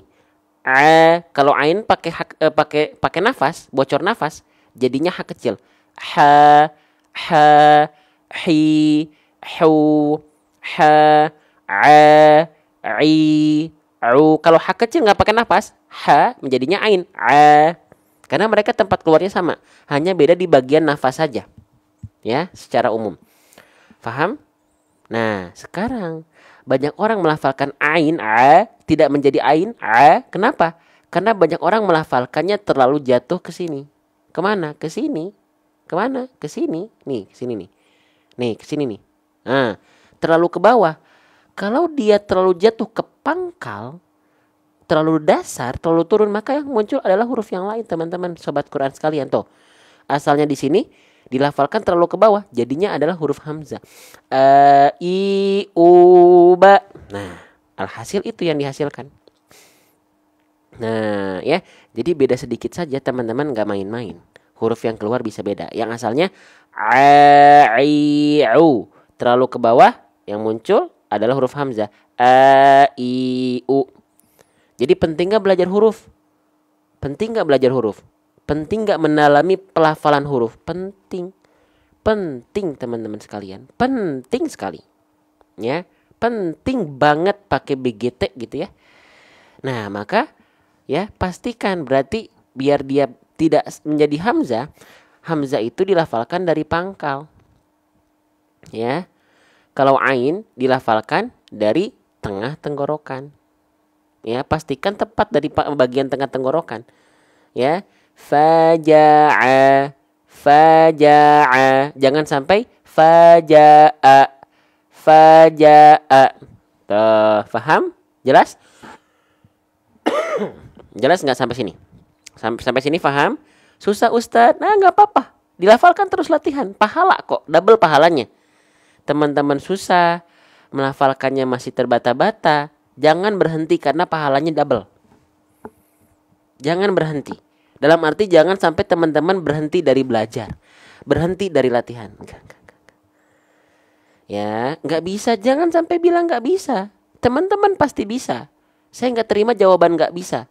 Kalau ain pakai nafas, bocor nafas, jadinya ha kecil. Ha, hi, hu, ha, i, u. Kalau ha kecil nggak pakai nafas, ha menjadinya ain. Karena mereka tempat keluarnya sama, hanya beda di bagian nafas saja. Ya, secara umum. Faham? Nah, sekarang banyak orang melafalkan ain tidak menjadi ain Kenapa? Karena banyak orang melafalkannya terlalu jatuh ke sini. Kemana? Ke sini. Kemana? Ke sini. Nih, ke sini nih. Nih, ke sini nih. Nah, terlalu ke bawah. Kalau dia terlalu jatuh ke pangkal, terlalu dasar, terlalu turun, maka yang muncul adalah huruf yang lain, teman-teman sobat Quran sekalian. Tuh, asalnya di sini dilafalkan terlalu ke bawah, jadinya adalah huruf hamzah. I, u, ba. Nah, alhasil itu yang dihasilkan. Nah, ya, jadi beda sedikit saja, teman-teman, nggak main-main. Huruf yang keluar bisa beda. Yang asalnya a, i, u, terlalu ke bawah, yang muncul adalah huruf hamzah. A, i, u. Jadi penting gak belajar huruf? Penting gak belajar huruf? Penting gak mendalami pelafalan huruf? Penting. Penting teman-teman sekalian. Penting sekali. Ya, penting banget pakai BGT gitu ya. Nah, maka ya pastikan, berarti biar dia tidak menjadi hamzah, hamzah itu dilafalkan dari pangkal. Ya. Kalau ain dilafalkan dari tengah tenggorokan. Ya, pastikan tepat dari bagian tengah tenggorokan. Ya, faja'a, faja'a. Jangan sampai faja'a, faja'a. Tuh, paham? Jelas? Jelas nggak sampai sini? Sampai sini paham? Susah Ustadz? Nah, nggak apa-apa. Dilafalkan terus, latihan. Pahala kok, double pahalanya. Teman-teman susah, melafalkannya masih terbata-bata, jangan berhenti karena pahalanya double. Jangan berhenti. Dalam arti jangan sampai teman-teman berhenti dari belajar, berhenti dari latihan. Ya, nggak bisa. Jangan sampai bilang nggak bisa. Teman-teman pasti bisa. Saya nggak terima jawaban nggak bisa.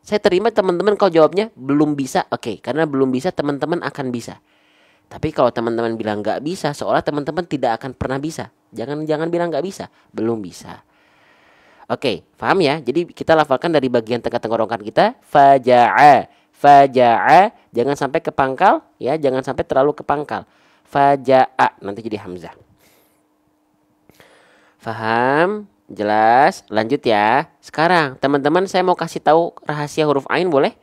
Saya terima teman-teman kalau jawabnya belum bisa. Oke, karena belum bisa teman-teman akan bisa. Tapi kalau teman-teman bilang nggak bisa, seolah teman-teman tidak akan pernah bisa. Jangan bilang nggak bisa, belum bisa. Oke, paham ya? Jadi kita lafalkan dari bagian tengah tenggorokan kita, faja'a, faja'a, jangan sampai ke pangkal, ya, jangan sampai terlalu ke pangkal. Faja'a, nanti jadi hamzah. Faham? Jelas? Lanjut ya. Sekarang teman-teman saya mau kasih tahu rahasia huruf ain, boleh?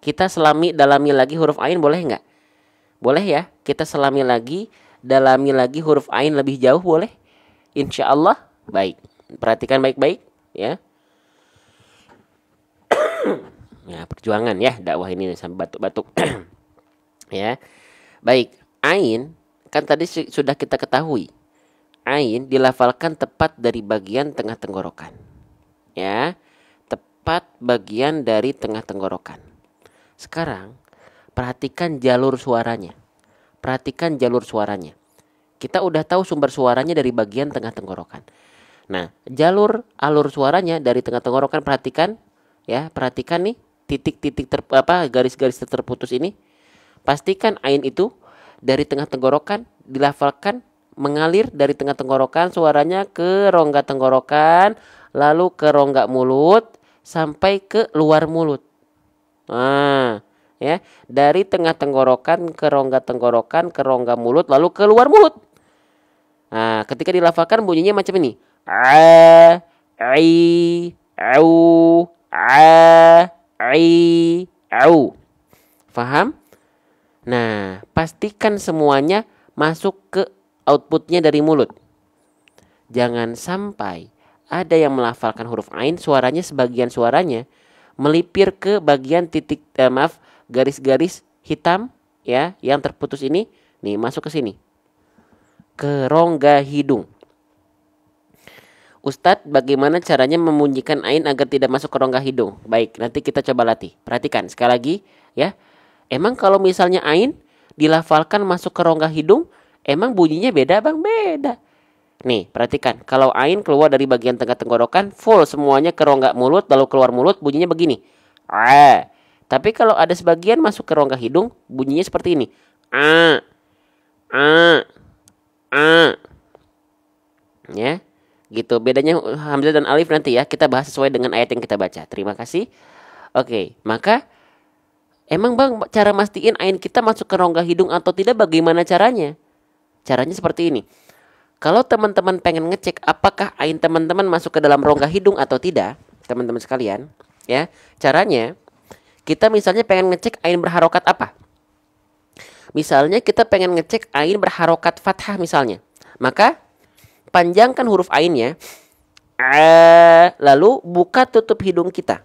Kita dalami lagi huruf ain, boleh nggak? Boleh ya? Kita dalami lagi huruf ain lebih jauh, boleh? Insya Allah. Baik. Perhatikan baik-baik. Ya, ya perjuangan ya dakwah ini sampai batuk-batuk. Ya, baik. Ain kan tadi sudah kita ketahui. Ain dilafalkan tepat dari bagian tengah tenggorokan. Ya, tepat bagian dari tengah tenggorokan. Sekarang perhatikan jalur suaranya. Perhatikan jalur suaranya. Kita udah tahu sumber suaranya dari bagian tengah tenggorokan. Nah, alur suaranya dari tengah tenggorokan, perhatikan ya, perhatikan nih titik-titik garis-garis terputus ini. Pastikan ain itu dari tengah tenggorokan dilafalkan mengalir dari tengah tenggorokan, suaranya ke rongga tenggorokan, lalu ke rongga mulut sampai ke luar mulut. Nah, ya, dari tengah tenggorokan ke rongga mulut lalu ke luar mulut. Nah, ketika dilafalkan bunyinya macam ini. A, ai, au, au. Faham? Nah, pastikan semuanya masuk ke outputnya dari mulut. Jangan sampai ada yang melafalkan huruf ain, sebagian suaranya melipir ke bagian garis-garis hitam ya, yang terputus ini. Nih, masuk ke sini. Ke rongga hidung. Ustadz, bagaimana caranya membunyikan ain agar tidak masuk ke rongga hidung? Baik, nanti kita coba latih. Perhatikan sekali lagi ya. Emang kalau misalnya ain dilafalkan masuk ke rongga hidung, emang bunyinya beda bang? Beda. Nih, perhatikan. Kalau ain keluar dari bagian tengah tenggorokan, full semuanya ke rongga mulut, lalu keluar mulut, bunyinya begini. Tapi kalau ada sebagian masuk ke rongga hidung, bunyinya seperti ini. Ya, gitu. Bedanya hamzah dan alif nanti ya, kita bahas sesuai dengan ayat yang kita baca. Terima kasih. Oke, maka emang bang, cara mastiin ain kita masuk ke rongga hidung atau tidak, bagaimana caranya? Caranya seperti ini. Kalau teman-teman pengen ngecek apakah ain teman-teman masuk ke dalam rongga hidung atau tidak, teman-teman sekalian, ya, caranya kita misalnya pengen ngecek ain berharokat apa? Misalnya kita pengen ngecek ain berharokat fathah misalnya. Maka panjangkan huruf ainnya, lalu buka tutup hidung kita.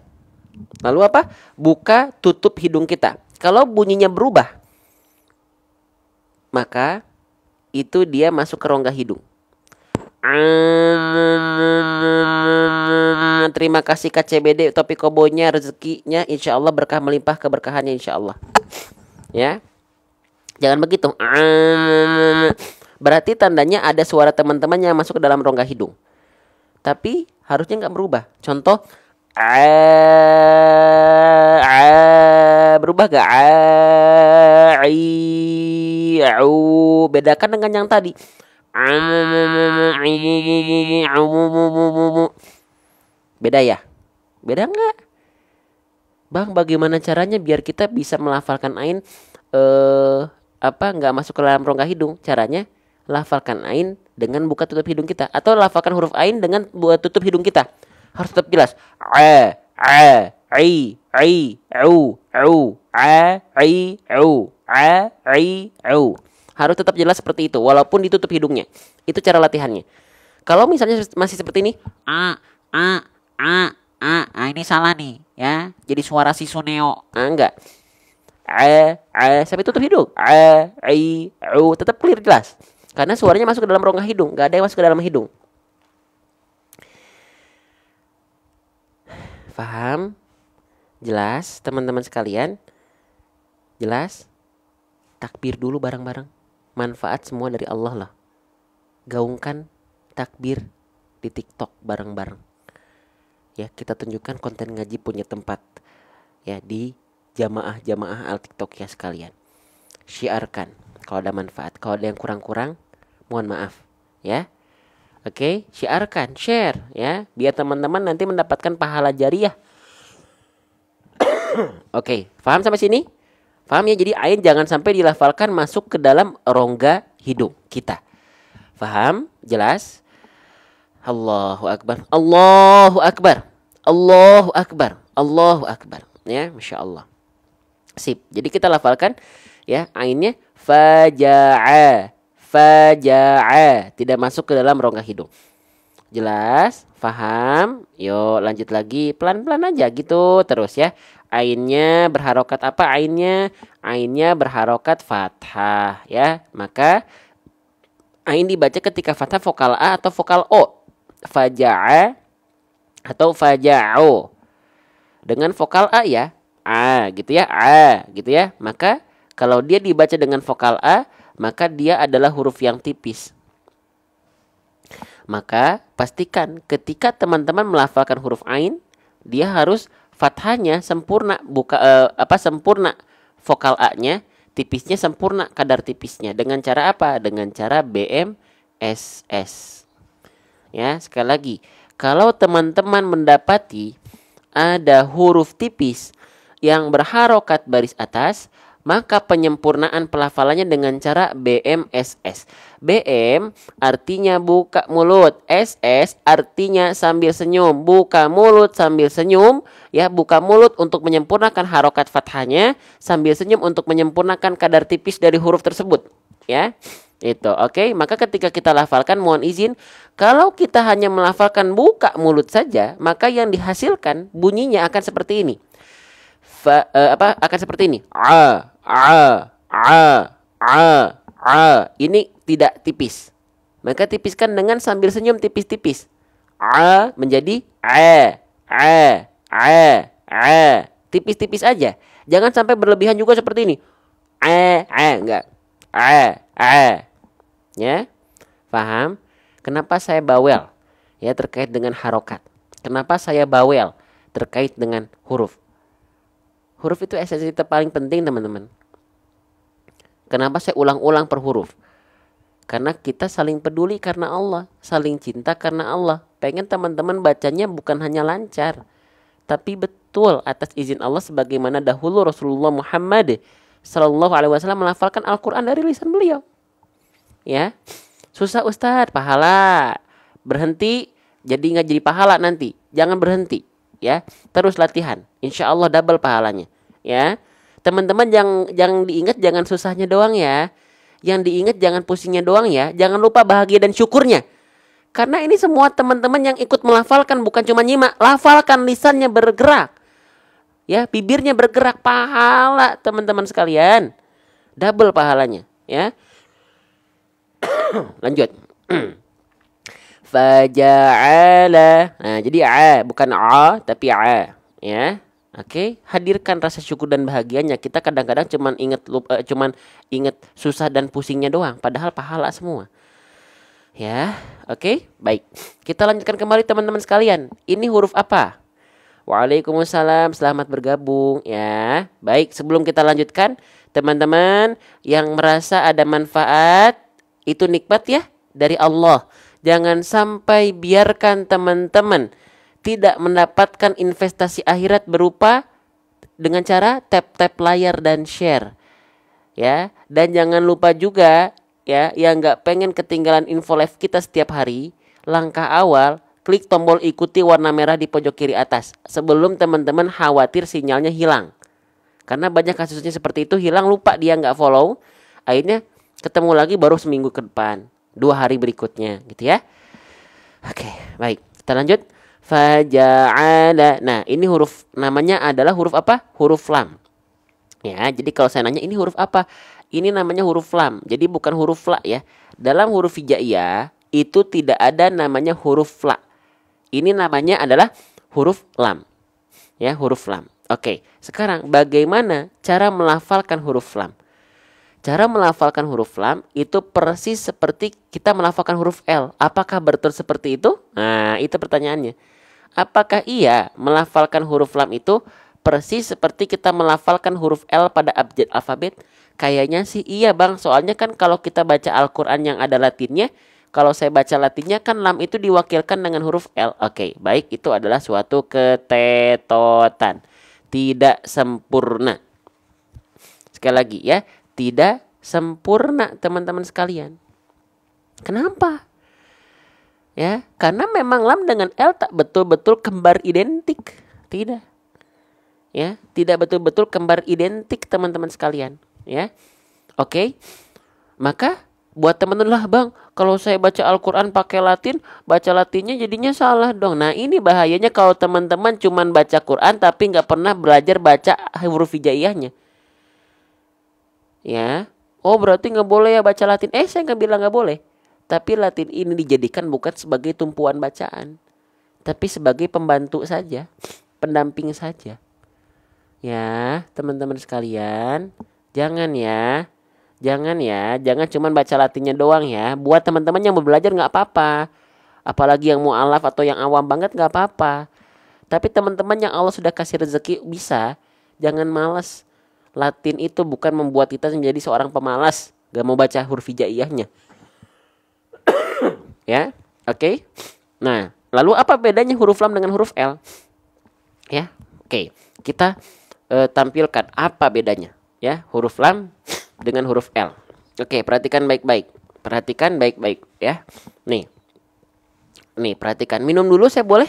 Lalu apa? Buka tutup hidung kita. Kalau bunyinya berubah, maka itu dia masuk ke rongga hidung. Terima kasih KCBD, topi kobonya, rezekinya insya Allah berkah melimpah, keberkahannya insya Allah. Ya, jangan begitu. Berarti tandanya ada suara teman-teman yang masuk ke dalam rongga hidung. Tapi harusnya nggak berubah. Contoh, berubah gak? Bedakan dengan yang tadi. Beda ya? Beda nggak? Bang, bagaimana caranya biar kita bisa melafalkan ain nggak masuk ke dalam rongga hidung? Caranya lafalkan ain dengan buka tutup hidung kita, atau lafalkan huruf ain dengan buka tutup hidung kita. Harus tetap jelas. Harus tetap jelas seperti itu walaupun ditutup hidungnya. Itu cara latihannya. Kalau misalnya masih seperti ini, ini salah nih ya. Jadi suara si Suneo. Enggak. Sampai tutup hidung. Tetap clear jelas. Karena suaranya masuk ke dalam rongga hidung, enggak ada yang masuk ke dalam hidung. Paham? Jelas teman-teman sekalian? Jelas? Takbir dulu bareng-bareng. Manfaat semua dari Allah lah. Gaungkan takbir di TikTok bareng-bareng. Ya, kita tunjukkan konten ngaji punya tempat ya di jamaah al TikTok ya sekalian. Syiarkan kalau ada manfaat. Kalau ada yang kurang-kurang, mohon maaf ya. Oke, syiarkan, share ya, biar teman-teman nanti mendapatkan pahala jariah. Oke, paham sampai sini? Paham ya? Jadi ain jangan sampai dilafalkan masuk ke dalam rongga hidung kita. Paham? Jelas? Allahu akbar. Allahu akbar. Allahu akbar. Allahu akbar. Ya, Masya Allah. Sip. Jadi kita lafalkan ya, ainnya faja'a. Tidak masuk ke dalam rongga hidung. Jelas? Paham? Yuk lanjut lagi, pelan-pelan aja gitu terus ya. Ainnya berharokat apa? Ainnya berharokat fathah ya. Maka ain dibaca ketika fathah vokal A atau vokal O. Faja'a atau faja'o. Dengan vokal A ya. A gitu ya. A gitu ya. Maka kalau dia dibaca dengan vokal A, maka dia adalah huruf yang tipis. Maka pastikan ketika teman-teman melafalkan huruf ain, dia harus fathahnya sempurna, sempurna vokal A-nya, tipisnya sempurna kadar tipisnya. Dengan cara apa? Dengan cara BMSS. Ya, sekali lagi, kalau teman-teman mendapati ada huruf tipis yang berharokat baris atas, maka penyempurnaan pelafalannya dengan cara BMSS. BM artinya buka mulut, SS artinya sambil senyum, buka mulut sambil senyum, ya, buka mulut untuk menyempurnakan harokat fathahnya, sambil senyum untuk menyempurnakan kadar tipis dari huruf tersebut, ya. Itu, oke. Maka ketika kita lafalkan, mohon izin, kalau kita hanya melafalkan buka mulut saja, maka yang dihasilkan bunyinya akan seperti ini. Akan seperti ini. Ini tidak tipis. Maka tipiskan dengan sambil senyum tipis-tipis. Menjadi tipis-tipis aja. Jangan sampai berlebihan juga seperti ini. Enggak. Ya, paham? Kenapa saya bawel? Ya, terkait dengan harokat. Kenapa saya bawel? Terkait dengan huruf. Huruf itu esensi paling penting, teman-teman. Kenapa saya ulang-ulang per huruf? Karena kita saling peduli karena Allah, saling cinta karena Allah. Pengen teman-teman bacanya bukan hanya lancar, tapi betul atas izin Allah, sebagaimana dahulu Rasulullah Muhammad Sallallahu Alaihi Wasallam melafalkan Al-Quran dari lisan beliau. Ya, susah Ustadz, pahala berhenti jadi nggak jadi pahala nanti. Jangan berhenti, ya, terus latihan. Insya Allah double pahalanya, ya. Teman-teman yang diingat jangan susahnya doang ya, yang diingat jangan pusingnya doang ya. Jangan lupa bahagia dan syukurnya. Karena ini semua teman-teman yang ikut melafalkan, bukan cuma nyimak, lafalkan, lisannya bergerak. Ya, bibirnya bergerak, pahala teman-teman sekalian. Double pahalanya, ya. Lanjut. Faja'ala. Nah, jadi bukan tapi ya. Oke, hadirkan rasa syukur dan bahagianya. Kita kadang-kadang cuman ingat susah dan pusingnya doang, padahal pahala semua. Ya, oke, baik. Kita lanjutkan kembali teman-teman sekalian. Ini huruf apa? Waalaikumsalam, selamat bergabung ya. Baik, sebelum kita lanjutkan, teman-teman yang merasa ada manfaat, itu nikmat ya dari Allah. Jangan sampai biarkan teman-teman tidak mendapatkan investasi akhirat berupa dengan cara tap-tap layar dan share. Ya, dan jangan lupa juga ya, yang nggak pengen ketinggalan info live kita setiap hari, langkah awal klik tombol ikuti warna merah di pojok kiri atas sebelum teman-teman khawatir sinyalnya hilang. Karena banyak kasusnya seperti itu, hilang, lupa dia nggak follow, akhirnya ketemu lagi baru seminggu ke depan, 2 hari berikutnya gitu ya. Oke, baik, kita lanjut. Faja'ala. Nah, ini huruf namanya adalah huruf apa? Huruf lam. Ya, jadi kalau saya nanya ini huruf apa? Ini namanya huruf lam. Jadi bukan huruf la ya. Dalam huruf hijaiyah itu tidak ada namanya huruf la. Ini namanya adalah huruf lam. Ya, huruf lam. Oke, sekarang bagaimana cara melafalkan huruf lam? Cara melafalkan huruf lam itu persis seperti kita melafalkan huruf L. Apakah betul seperti itu? Nah, itu pertanyaannya. Apakah iya melafalkan huruf lam itu persis seperti kita melafalkan huruf L pada abjad alfabet? Kayaknya sih iya bang, soalnya kan kalau kita baca Al-Quran yang ada latinnya, kalau saya baca latinnya kan lam itu diwakilkan dengan huruf L. Oke, baik, itu adalah suatu ketetotan, tidak sempurna. Sekali lagi ya, tidak sempurna teman-teman sekalian. Kenapa? Ya, karena memang lam dengan L tak betul-betul kembar identik. Tidak. Ya, tidak betul-betul kembar identik teman-teman sekalian, ya. Oke. Maka buat teman-teman lah, Bang, kalau saya baca Al-Qur'an pakai Latin, baca Latinnya jadinya salah dong. Nah, ini bahayanya kalau teman-teman cuman baca Quran tapi nggak pernah belajar baca huruf hijaiyahnya. Ya. Oh, berarti nggak boleh ya baca Latin. Saya nggak bilang nggak boleh. Tapi Latin ini dijadikan bukan sebagai tumpuan bacaan, tapi sebagai pembantu saja, pendamping saja. Ya, teman-teman sekalian, jangan jangan cuman baca Latinnya doang ya. Buat teman-teman yang mau belajar nggak apa-apa. Apalagi yang mu'alaf atau yang awam banget nggak apa-apa. Tapi teman-teman yang Allah sudah kasih rezeki bisa, jangan malas. Latin itu bukan membuat kita menjadi seorang pemalas, gak mau baca huruf hijaiyahnya. Ya, oke. Nah, lalu apa bedanya huruf lam dengan huruf L? Ya, oke. Kita tampilkan apa bedanya, ya, huruf lam dengan huruf L. Oke, perhatikan baik-baik. Perhatikan baik-baik, ya. Nih, perhatikan. Minum dulu, saya boleh?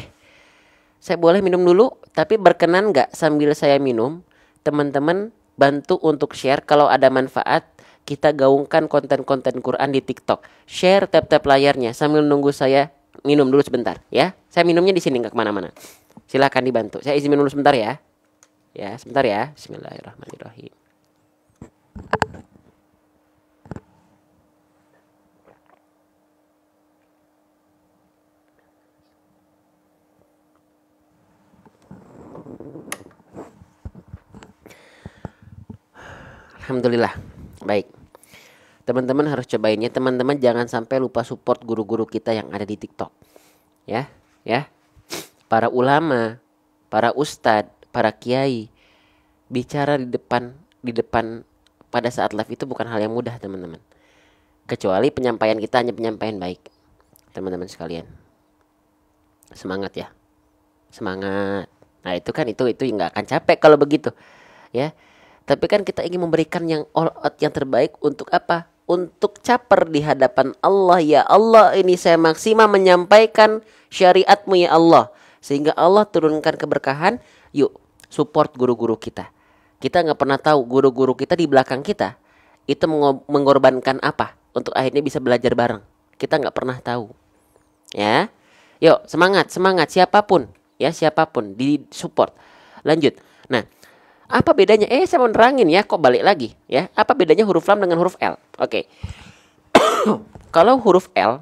Saya boleh minum dulu, tapi berkenan nggak sambil saya minum, teman-teman bantu untuk share kalau ada manfaat. Kita gaungkan konten-konten Quran di TikTok. Share tap-tap layarnya sambil nunggu saya minum dulu sebentar, ya. Saya minumnya di sini nggak kemana-mana. Silahkan dibantu. Saya izin minum dulu sebentar ya. Ya, sebentar ya. Bismillahirrahmanirrahim. Alhamdulillah. Baik. Teman-teman harus cobainnya. Teman-teman jangan sampai lupa support guru-guru kita yang ada di TikTok. Ya, ya. Para ulama, para ustadz, para kiai bicara di depan pada saat live itu bukan hal yang mudah, teman-teman. Kecuali penyampaian kita hanya penyampaian baik. Teman-teman sekalian. Semangat ya. Semangat. Nah, itu kan itu nggak akan capek kalau begitu. Ya. Tapi kan kita ingin memberikan yang all out, yang terbaik untuk apa? Untuk caper di hadapan Allah. Ya Allah, ini saya maksimal menyampaikan syariatmu ya Allah. Sehingga Allah turunkan keberkahan. Yuk, support guru-guru kita. Kita nggak pernah tahu guru-guru kita di belakang kita itu mengorbankan apa untuk akhirnya bisa belajar bareng. Kita nggak pernah tahu. Ya, yuk semangat siapapun, ya siapapun di support. Lanjut. Nah, apa bedanya? Saya mau nerangin ya, kok balik lagi ya. Apa bedanya huruf lam dengan huruf L? Oke. Kalau huruf L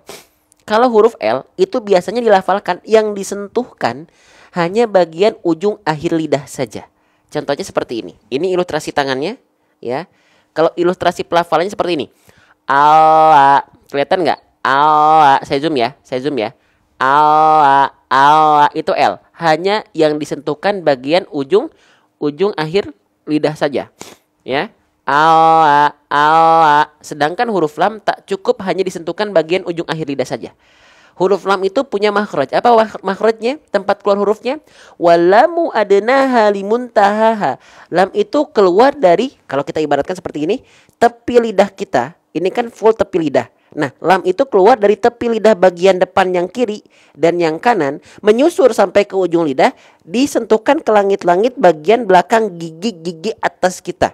itu biasanya dilafalkan yang disentuhkan hanya bagian ujung akhir lidah saja. Contohnya seperti ini. Ini ilustrasi tangannya ya. Kalau ilustrasi pelafalannya seperti ini. Allah, kelihatan nggak? Allah, saya zoom ya. Allah itu L. Hanya yang disentuhkan bagian ujung akhir lidah saja, ya. Allah. Sedangkan huruf lam tak cukup hanya disentuhkan bagian ujung akhir lidah saja. Huruf lam itu punya makhraj. Apa makhrajnya? Tempat keluar hurufnya. Walamu adnaha limuntahaha. Lam itu keluar dari, kalau kita ibaratkan seperti ini, tepi lidah kita. Ini kan full tepi lidah. Nah, lam itu keluar dari tepi lidah bagian depan yang kiri dan yang kanan, menyusur sampai ke ujung lidah, disentuhkan ke langit-langit bagian belakang gigi-gigi atas kita.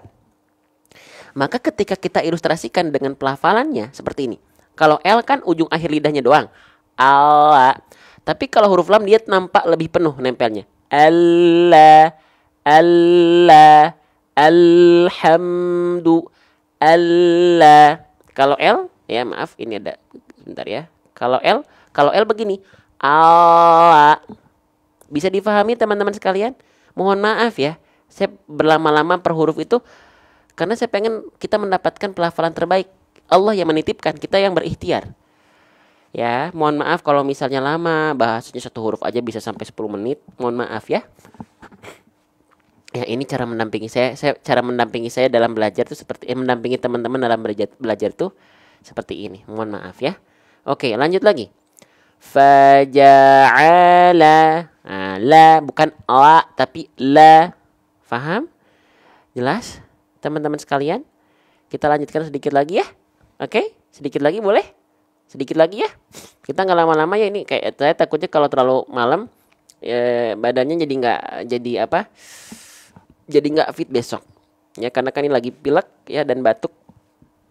Maka ketika kita ilustrasikan dengan pelafalannya seperti ini. Kalau L kan ujung akhir lidahnya doang. Allah. Tapi kalau huruf lam dia nampak lebih penuh nempelnya. Allah, alhamdu, Allah. Kalau L, ya maaf ini ada sebentar ya. Kalau L begini. Allah. Bisa difahami teman-teman sekalian? Mohon maaf ya. Saya berlama-lama per huruf itu karena saya pengen kita mendapatkan pelafalan terbaik. Allah yang menitipkan, kita yang berikhtiar. Ya, mohon maaf kalau misalnya lama, bahasanya satu huruf aja bisa sampai 10 menit. Mohon maaf ya. Ya, ini cara mendampingi cara mendampingi saya dalam belajar tuh seperti mendampingi teman-teman dalam belajar tuh seperti ini. Mohon maaf ya. Oke, lanjut lagi. Faja'ala. Nah, la bukan la tapi la. Faham? Jelas? Teman-teman sekalian, kita lanjutkan sedikit lagi ya. Oke, sedikit lagi boleh? Sedikit lagi ya. Kita nggak lama-lama ya, ini kayak saya takutnya kalau terlalu malam badannya jadi nggak fit besok. Ya karena kan ini lagi pilek ya dan batuk.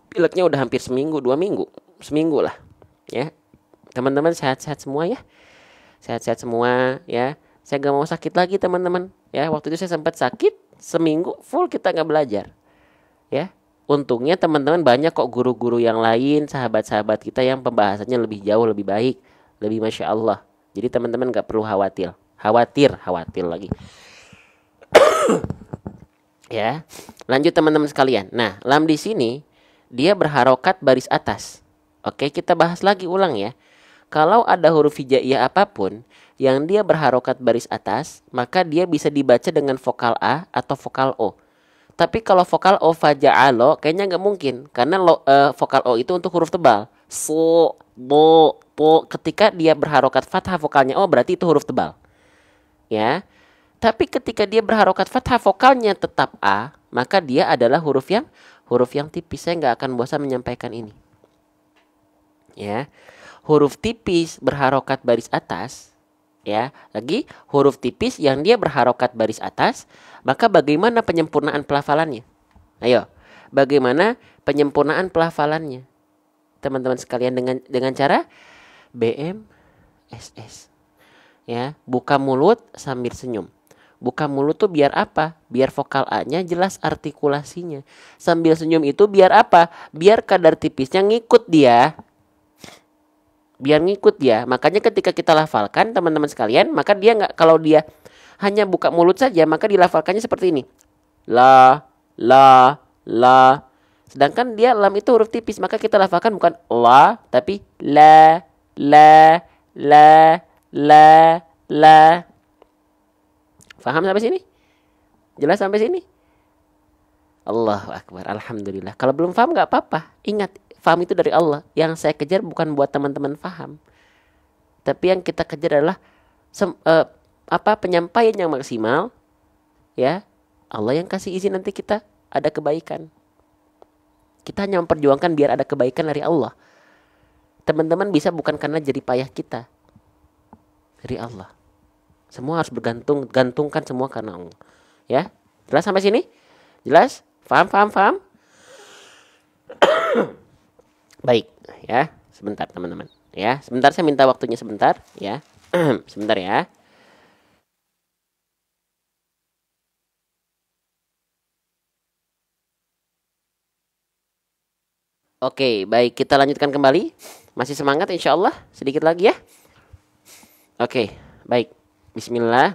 Pileknya udah hampir seminggu, 2 minggu, seminggu lah. Ya, teman-teman sehat-sehat semua ya. Sehat-sehat semua ya. Saya nggak mau sakit lagi teman-teman. Ya waktu itu saya sempat sakit seminggu full kita nggak belajar. Ya. Untungnya teman-teman banyak kok guru-guru yang lain, sahabat-sahabat kita yang pembahasannya lebih jauh, lebih baik, lebih Masya Allah. Jadi teman-teman gak perlu khawatir lagi. Ya, lanjut teman-teman sekalian. Nah, lam di sini dia berharokat baris atas. Oke, kita bahas lagi ulang ya. Kalau ada huruf hijaiyah apapun yang dia berharokat baris atas, maka dia bisa dibaca dengan vokal A atau vokal O. Tapi kalau vokal O faja'alo kayaknya nggak mungkin karena vokal O itu untuk huruf tebal. So, bo, po. Ketika dia berharokat fathah vokalnya O berarti itu huruf tebal. Ya. Tapi ketika dia berharokat fathah vokalnya tetap A, maka dia adalah huruf yang tipis. Saya nggak akan bosan menyampaikan ini. Ya. Huruf tipis berharokat baris atas, ya. Lagi huruf tipis yang dia berharokat baris atas, maka bagaimana penyempurnaan pelafalannya? Ayo, bagaimana penyempurnaan pelafalannya? Teman-teman sekalian dengan cara BMSS. Ya, buka mulut sambil senyum. Buka mulut tuh biar apa? Biar vokal A-nya jelas artikulasinya. Sambil senyum itu biar apa? Biar kadar tipisnya ngikut dia. Biar ngikut dia. Makanya ketika kita lafalkan teman-teman sekalian, maka dia nggak, kalau dia hanya buka mulut saja, maka dilafalkannya seperti ini. La, la, la. Sedangkan dia lam itu huruf tipis, maka kita lafalkan bukan la, tapi la, la, la, la, la. Faham sampai sini? Jelas sampai sini? Allahu Akbar, alhamdulillah. Kalau belum paham nggak apa-apa. Ingat, paham itu dari Allah. Yang saya kejar bukan buat teman-teman paham, tapi yang kita kejar adalah penyampaian yang maksimal. Ya, Allah yang kasih izin nanti kita ada kebaikan. Kita hanya memperjuangkan biar ada kebaikan dari Allah. Teman-teman bisa bukan karena jerih payah kita, dari Allah. Semua harus gantungkan semua karena Allah. Ya, jelas sampai sini? Jelas? Paham? Baik, ya. Sebentar teman-teman. Ya, sebentar saya minta waktunya sebentar, ya. Sebentar ya. Oke, baik, kita lanjutkan kembali. Masih semangat insya Allah. Sedikit lagi ya. Oke, baik. Bismillah.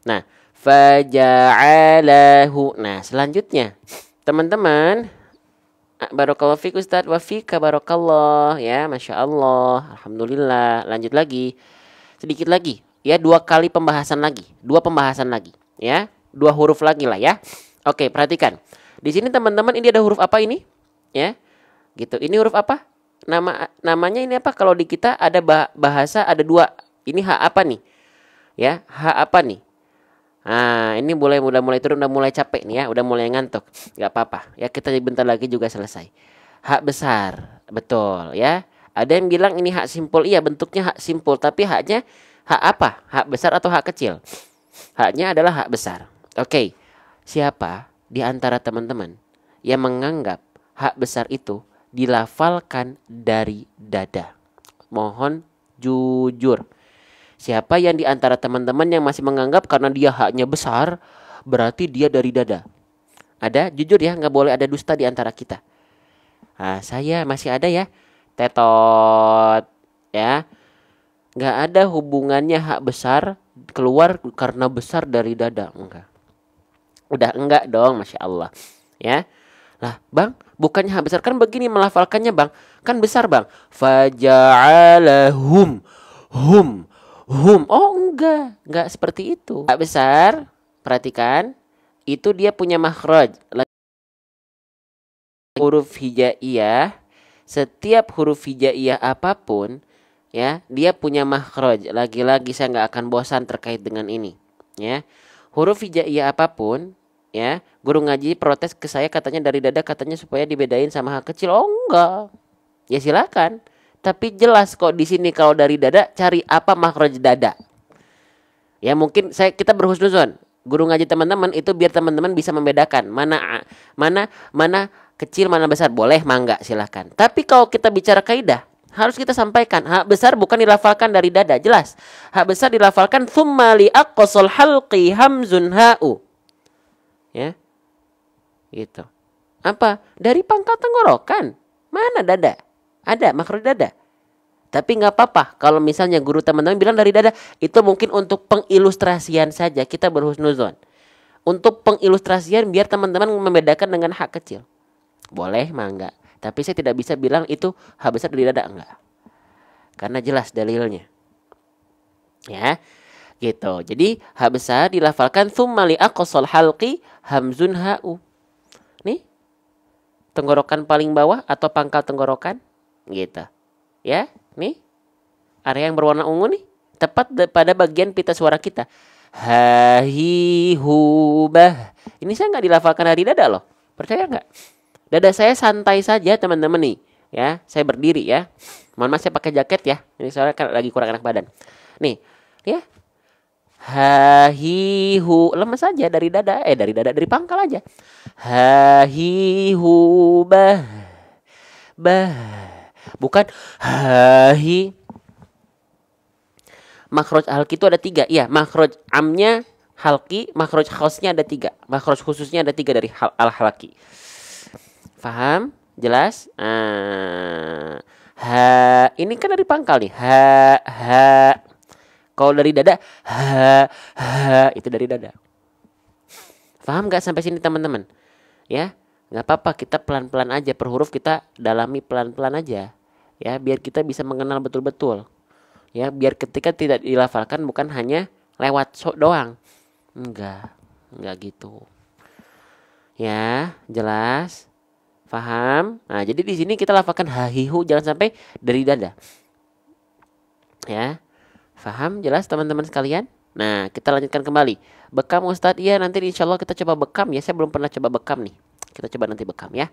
Nah, faja'alahu. Nah, selanjutnya teman-teman, barakallahu fiik Ustaz wa fika barakallah, ya, Masya Allah, alhamdulillah. Lanjut lagi. Sedikit lagi. Ya, dua pembahasan lagi, ya. 2 huruf lagi lah ya. Oke, perhatikan. Di sini teman-teman, ini ada huruf apa ini? Ya. Gitu. Ini huruf apa? Namanya ini apa? Kalau di kita ada bahasa ada 2. Ini H apa nih? Ya, H apa nih? Nah, ini udah mulai turun, udah mulai capek nih ya, udah mulai ngantuk. Gak apa-apa. Ya, kita bentar lagi juga selesai. H besar. Betul ya. Ada yang bilang ini H simpul. Iya, bentuknya H simpul, tapi H-nya H apa? H besar atau H kecil? H-nya adalah H besar. Oke. Siapa di antara teman-teman yang menganggap H besar itu dilafalkan dari dada? Mohon jujur. Siapa yang di antara teman-teman yang masih menganggap karena dia haknya besar berarti dia dari dada? Ada? Jujur ya, nggak boleh ada dusta di antara kita. Nah, saya masih ada ya. Tetot. Ya. Nggak ada hubungannya hak besar keluar karena besar dari dada. Enggak. Udah enggak dong, Masya Allah. Ya. Lah, Bang, bukannya hak besar, kan begini melafalkannya, Bang. Kan besar, Bang. Faja'alahum. Hum. Oh, enggak seperti itu. Hak besar, perhatikan, itu dia punya makhraj. Huruf hijaiyah, setiap huruf hijaiyah apapun, ya, dia punya makhraj. Lagi-lagi saya nggak akan bosan terkait dengan ini, ya. Huruf hijaiyah apapun, ya, guru ngaji protes ke saya, katanya dari dada, katanya supaya dibedain sama hak kecil. Oh, enggak. Ya silakan. Tapi jelas kok di sini kalau dari dada cari apa makhraj dada. Ya mungkin kita berhusnuzon. Guru ngaji teman-teman itu biar teman-teman bisa membedakan mana kecil mana besar, boleh mangga silakan. Tapi kalau kita bicara kaidah harus kita sampaikan hak besar bukan dilafalkan dari dada, jelas. Hak besar dilafalkan tsumma li aqsal halqi hamzun ha'u. Ya. Gitu. Apa? Dari pangkal tenggorokan. Mana dada? Ada makhraj dada. Tapi nggak apa-apa kalau misalnya guru teman-teman bilang dari dada, itu mungkin untuk pengilustrasian saja, kita berhusnuzon. Untuk pengilustrasian biar teman-teman membedakan dengan hak kecil. Boleh mangga. Tapi saya tidak bisa bilang itu hak besar dari dada, enggak. karena jelas dalilnya. Ya, gitu. Jadi ha besar dilafalkan tsumma li aqsal halqi hamzun ha'u. Nih, tenggorokan paling bawah atau pangkal tenggorokan gitu. Ya, nih. Area yang berwarna ungu nih, tepat pada bagian pita suara kita. Ha hi hu bah. Ini saya nggak dilafalkan dari dada loh. Percaya nggak? Dada saya santai saja teman-teman nih. Ya, saya berdiri ya. Mohon maaf saya pakai jaket ya. Ini soalnya kan lagi kurang enak badan. Nih, ya. Ha hi hu, lemas saja dari dada, dari pangkal aja. Ha hi hu bah. Bah. Bukan ha hi. Makhraj halki itu ada 3. Iya, makhraj amnya halki, makhraj khasnya ada 3. Makhraj khususnya ada 3 dari al-halki. Faham? Jelas? Ha, ini kan dari pangkal nih. Ha. Kalau dari dada, ha, itu dari dada. Faham gak sampai sini teman-teman? Ya, gak apa-apa, kita pelan-pelan aja. Per huruf kita dalami pelan-pelan aja. Ya, biar kita bisa mengenal betul-betul. Ya, biar ketika tidak dilafalkan bukan hanya lewat doang. Enggak gitu. Ya, jelas? Paham? Nah, jadi di sini kita lafalkan hahihu jangan sampai dari dada. Ya. Paham? Jelas teman-teman sekalian? Nah, kita lanjutkan kembali. Bekam Ustadz, iya nanti insya Allah kita coba bekam ya. Saya belum pernah coba bekam nih. Kita coba nanti bekam ya.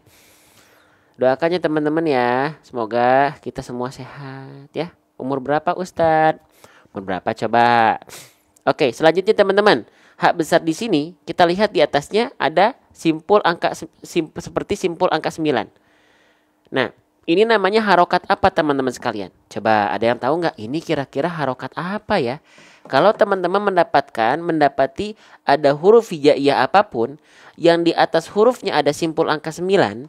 Doakannya teman-teman ya. Semoga kita semua sehat ya. Umur berapa Ustadz? Umur berapa coba? Oke, selanjutnya teman-teman. Hak besar di sini kita lihat di atasnya ada simpul angka seperti simpul angka 9. Nah, ini namanya harokat apa teman-teman sekalian? Coba ada yang tahu nggak? Ini kira-kira harokat apa ya? Kalau teman-teman mendapati ada huruf hijaiyah apapun yang di atas hurufnya ada simpul angka 9,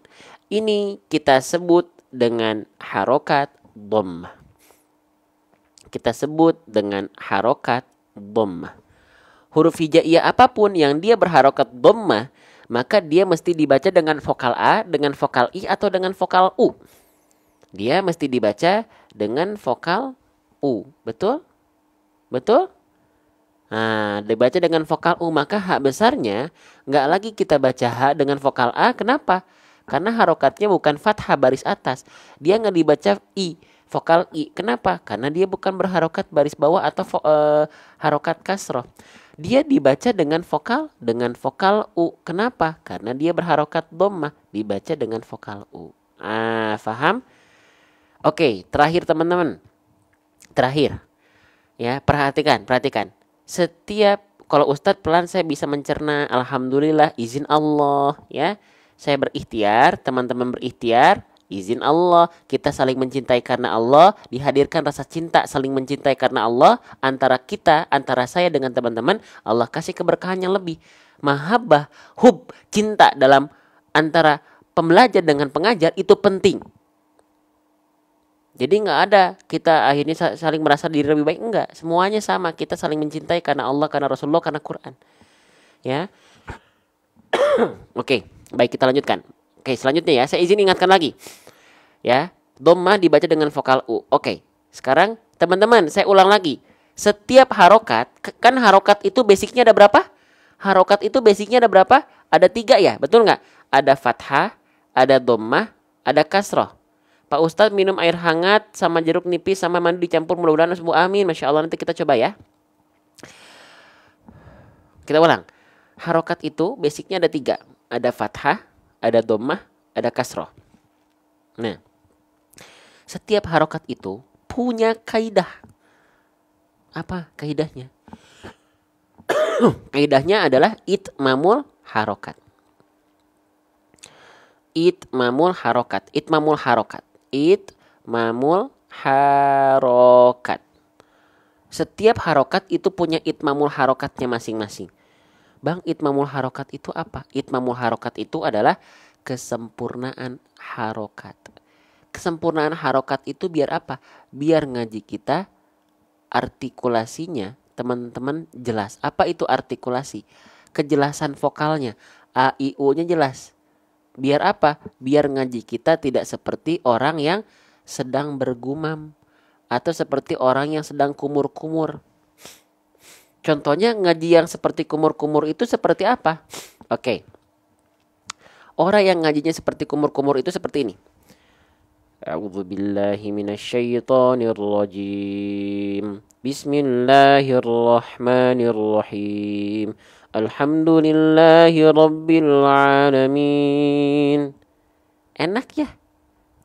ini kita sebut dengan harokat dhammah. Kita sebut dengan harokat dhammah. Huruf hijaiyah apapun yang dia berharokat dhammah, maka dia mesti dibaca dengan vokal A, dengan vokal I, atau dengan vokal U. Dia mesti dibaca dengan vokal U. Betul? Betul? Nah, dibaca dengan vokal U, maka hak besarnya nggak lagi kita baca H dengan vokal A. Kenapa? Karena harokatnya bukan fathah baris atas. Dia nggak dibaca I. Vokal I. Kenapa? Karena dia bukan berharokat baris bawah atau harokat kasroh. Dia dibaca dengan vokal U. Kenapa? Karena dia berharokat dhammah. Dibaca dengan vokal U. Paham? Oke, terakhir teman-teman. Terakhir. Ya, perhatikan. Setiap kalau Ustadz pelan saya bisa mencerna. Alhamdulillah, izin Allah. Ya, saya berikhtiar, teman-teman berikhtiar. Izin Allah, kita saling mencintai karena Allah, dihadirkan rasa cinta saling mencintai karena Allah antara kita, antara saya dengan teman-teman. Allah kasih keberkahan yang lebih. Mahabbah, hub, cinta dalam antara pembelajar dengan pengajar itu penting. Jadi nggak ada kita akhirnya saling merasa diri lebih baik, enggak. Semuanya sama, kita saling mencintai karena Allah, karena Rasulullah, karena Quran. Ya. Oke, baik kita lanjutkan. Oke, selanjutnya ya, saya izin ingatkan lagi. Ya, dhammah dibaca dengan vokal U. Oke, sekarang teman-teman saya ulang lagi. Setiap harokat, kan harokat itu basicnya ada berapa? Harokat itu basicnya ada berapa? Ada 3 ya, betul nggak? Ada fathah, ada dhammah, ada kasroh. Pak Ustadz minum air hangat sama jeruk nipis sama mandi dicampur mudah-mudahan sembuh, amin. Masya Allah, nanti kita coba ya. Kita ulang. Harokat itu basicnya ada 3. Ada fathah, ada dhammah, ada kasroh. Nah, setiap harokat itu punya kaidah. Apa kaidahnya? Kaidahnya adalah itmamul harokat. Itmamul harokat. Itmamul harokat. Itmamul harokat. Setiap harokat itu punya itmamul harokatnya masing-masing. Bang, itmamul harokat itu apa? Itmamul harokat itu adalah kesempurnaan harokat. Kesempurnaan harokat itu biar apa? Biar ngaji kita artikulasinya teman-teman jelas. Apa itu artikulasi? Kejelasan vokalnya. A, I, U-nya jelas. Biar apa? Biar ngaji kita tidak seperti orang yang sedang bergumam. atau seperti orang yang sedang kumur-kumur. Contohnya ngaji yang seperti kumur-kumur itu seperti apa? Oke. Orang yang ngajinya seperti kumur-kumur itu seperti ini. A'udzu billahi minasyaitonir rajim. Bismillahirrahmanirrahim. Alhamdulillahi rabbil alamin. Enak ya?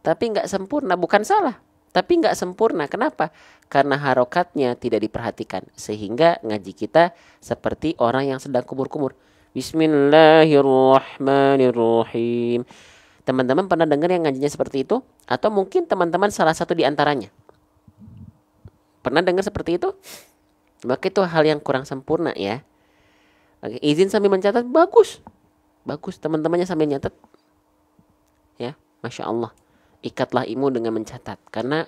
Tapi nggak sempurna, bukan salah. Tapi nggak sempurna. Kenapa? Karena harokatnya tidak diperhatikan. Sehingga ngaji kita seperti orang yang sedang kumur-kumur. Bismillahirrahmanirrahim. Teman-teman pernah dengar yang ngajinya seperti itu? Atau mungkin teman-teman salah satu di antaranya? Pernah dengar seperti itu? Maka itu hal yang kurang sempurna ya. Oke, izin sambil mencatat, bagus. Bagus, teman-temannya sambil nyatat. Ya, Masya Allah. Ikatlah ilmu dengan mencatat. Karena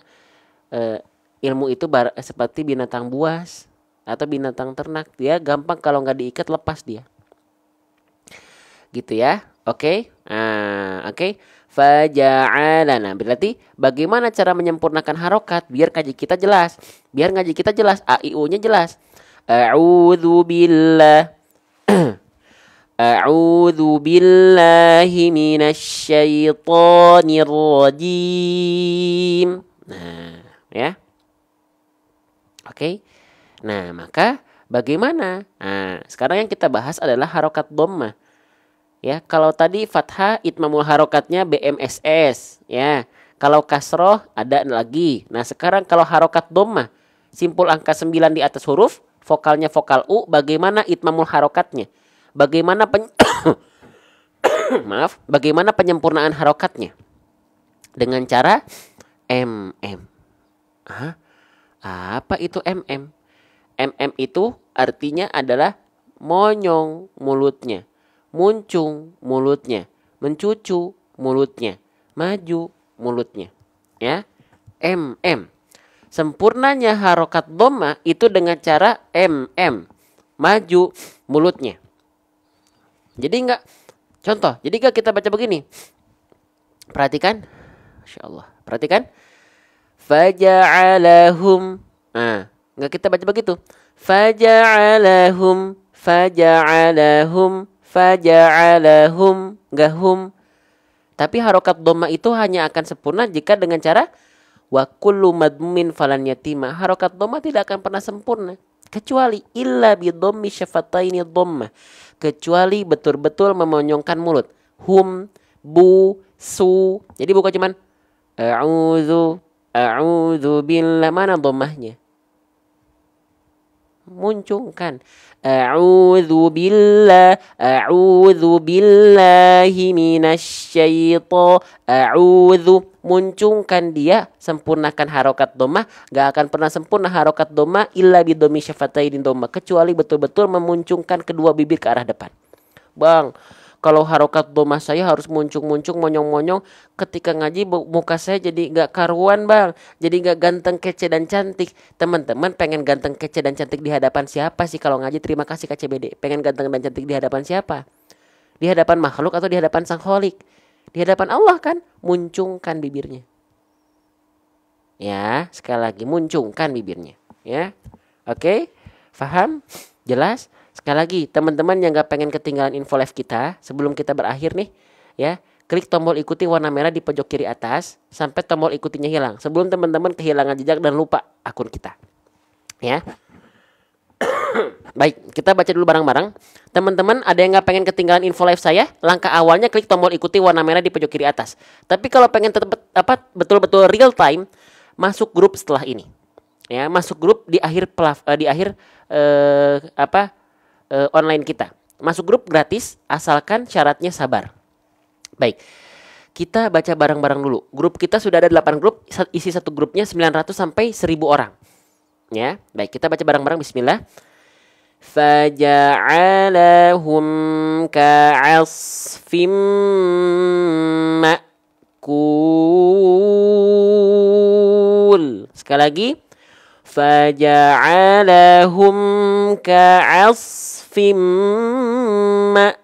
ilmu itu seperti binatang buas atau binatang ternak. Dia gampang kalau nggak diikat lepas dia. Gitu ya. Oke. Oke. Faja'alana. Berarti bagaimana cara menyempurnakan harokat biar ngaji kita jelas. Biar ngaji kita jelas. A, I, U-nya jelas. A'udzu billah. A'udzu billahi minasyaitonir rajim. Nah, ya. Oke. Nah, maka bagaimana? Nah, sekarang yang kita bahas adalah harokat dhammah. Ya, kalau tadi fathah itmamul harokatnya BMSS, ya. Kalau kasroh ada lagi. Nah, sekarang kalau harokat dhammah, simpul angka 9 di atas huruf, vokalnya vokal U, bagaimana itmamul harokatnya? Bagaimana bagaimana penyempurnaan harokatnya? Dengan cara MM. Apa itu MM? MM itu artinya adalah monyong mulutnya, muncung mulutnya, mencucu mulutnya, maju mulutnya. Ya, MM. Sempurnanya harokat dhammah itu dengan cara MM, maju mulutnya. Jadi contoh, jadi kita baca begini. Perhatikan. Masya Allah. Perhatikan. Faja'alahum. Nah, enggak kita baca begitu. Faja'alahum. Enggak hum. Tapi harokat dhammah itu hanya akan sempurna jika dengan cara wa kullu madmumin falan yatima. Harokat dhammah tidak akan pernah sempurna kecuali illa bi dhammi syafataini dhammah. Kecuali betul-betul memonyongkan mulut. Hum, bu, su. Jadi bukan cuman a'udzu billah, mana dhammahnya? Muncungkan. A'udzu billahi minasyaitonir. A'udzu, muncungkan dia, sempurnakan harokat dhammah. Gak akan pernah sempurna harokat dhammah illa bidhammi syafataini dhammah, kecuali betul-betul memuncungkan kedua bibir ke arah depan. Bang, kalau harokat dhammah saya harus muncung-muncung, monyong-monyong. Ketika ngaji muka saya jadi gak karuan bang. Jadi gak ganteng, kece, dan cantik. Teman-teman pengen ganteng, kece, dan cantik di hadapan siapa sih kalau ngaji? Terima kasih KCBD. Pengen ganteng dan cantik di hadapan siapa? Di hadapan makhluk atau di hadapan sang kholik? Di hadapan Allah kan? Muncungkan bibirnya. Ya, sekali lagi muncungkan bibirnya. Ya, oke, paham? Jelas? Sekali lagi, teman-teman yang gak pengen ketinggalan info live kita, sebelum kita berakhir nih, ya, klik tombol ikuti warna merah di pojok kiri atas sampai tombol ikutinya hilang. Sebelum teman-teman kehilangan jejak dan lupa akun kita. Ya. Baik, kita baca dulu bareng-bareng. Teman-teman ada yang gak pengen ketinggalan info live saya? Langkah awalnya klik tombol ikuti warna merah di pojok kiri atas. Tapi kalau pengen betul-betul real time, masuk grup setelah ini. Ya, masuk grup di akhir online kita. Masuk grup gratis asalkan syaratnya sabar. Baik. Kita baca bareng-bareng dulu. Grup kita sudah ada 8 grup, isi satu grupnya 900 sampai 1000 orang. Ya, baik, kita baca bareng-bareng. Bismillah. Faja'alahum ka'asfim ma'kul. Sekali lagi. Faja'alahum ka'asfim ma'kul.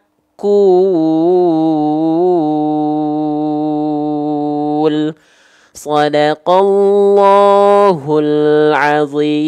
Sadaqallahul azim.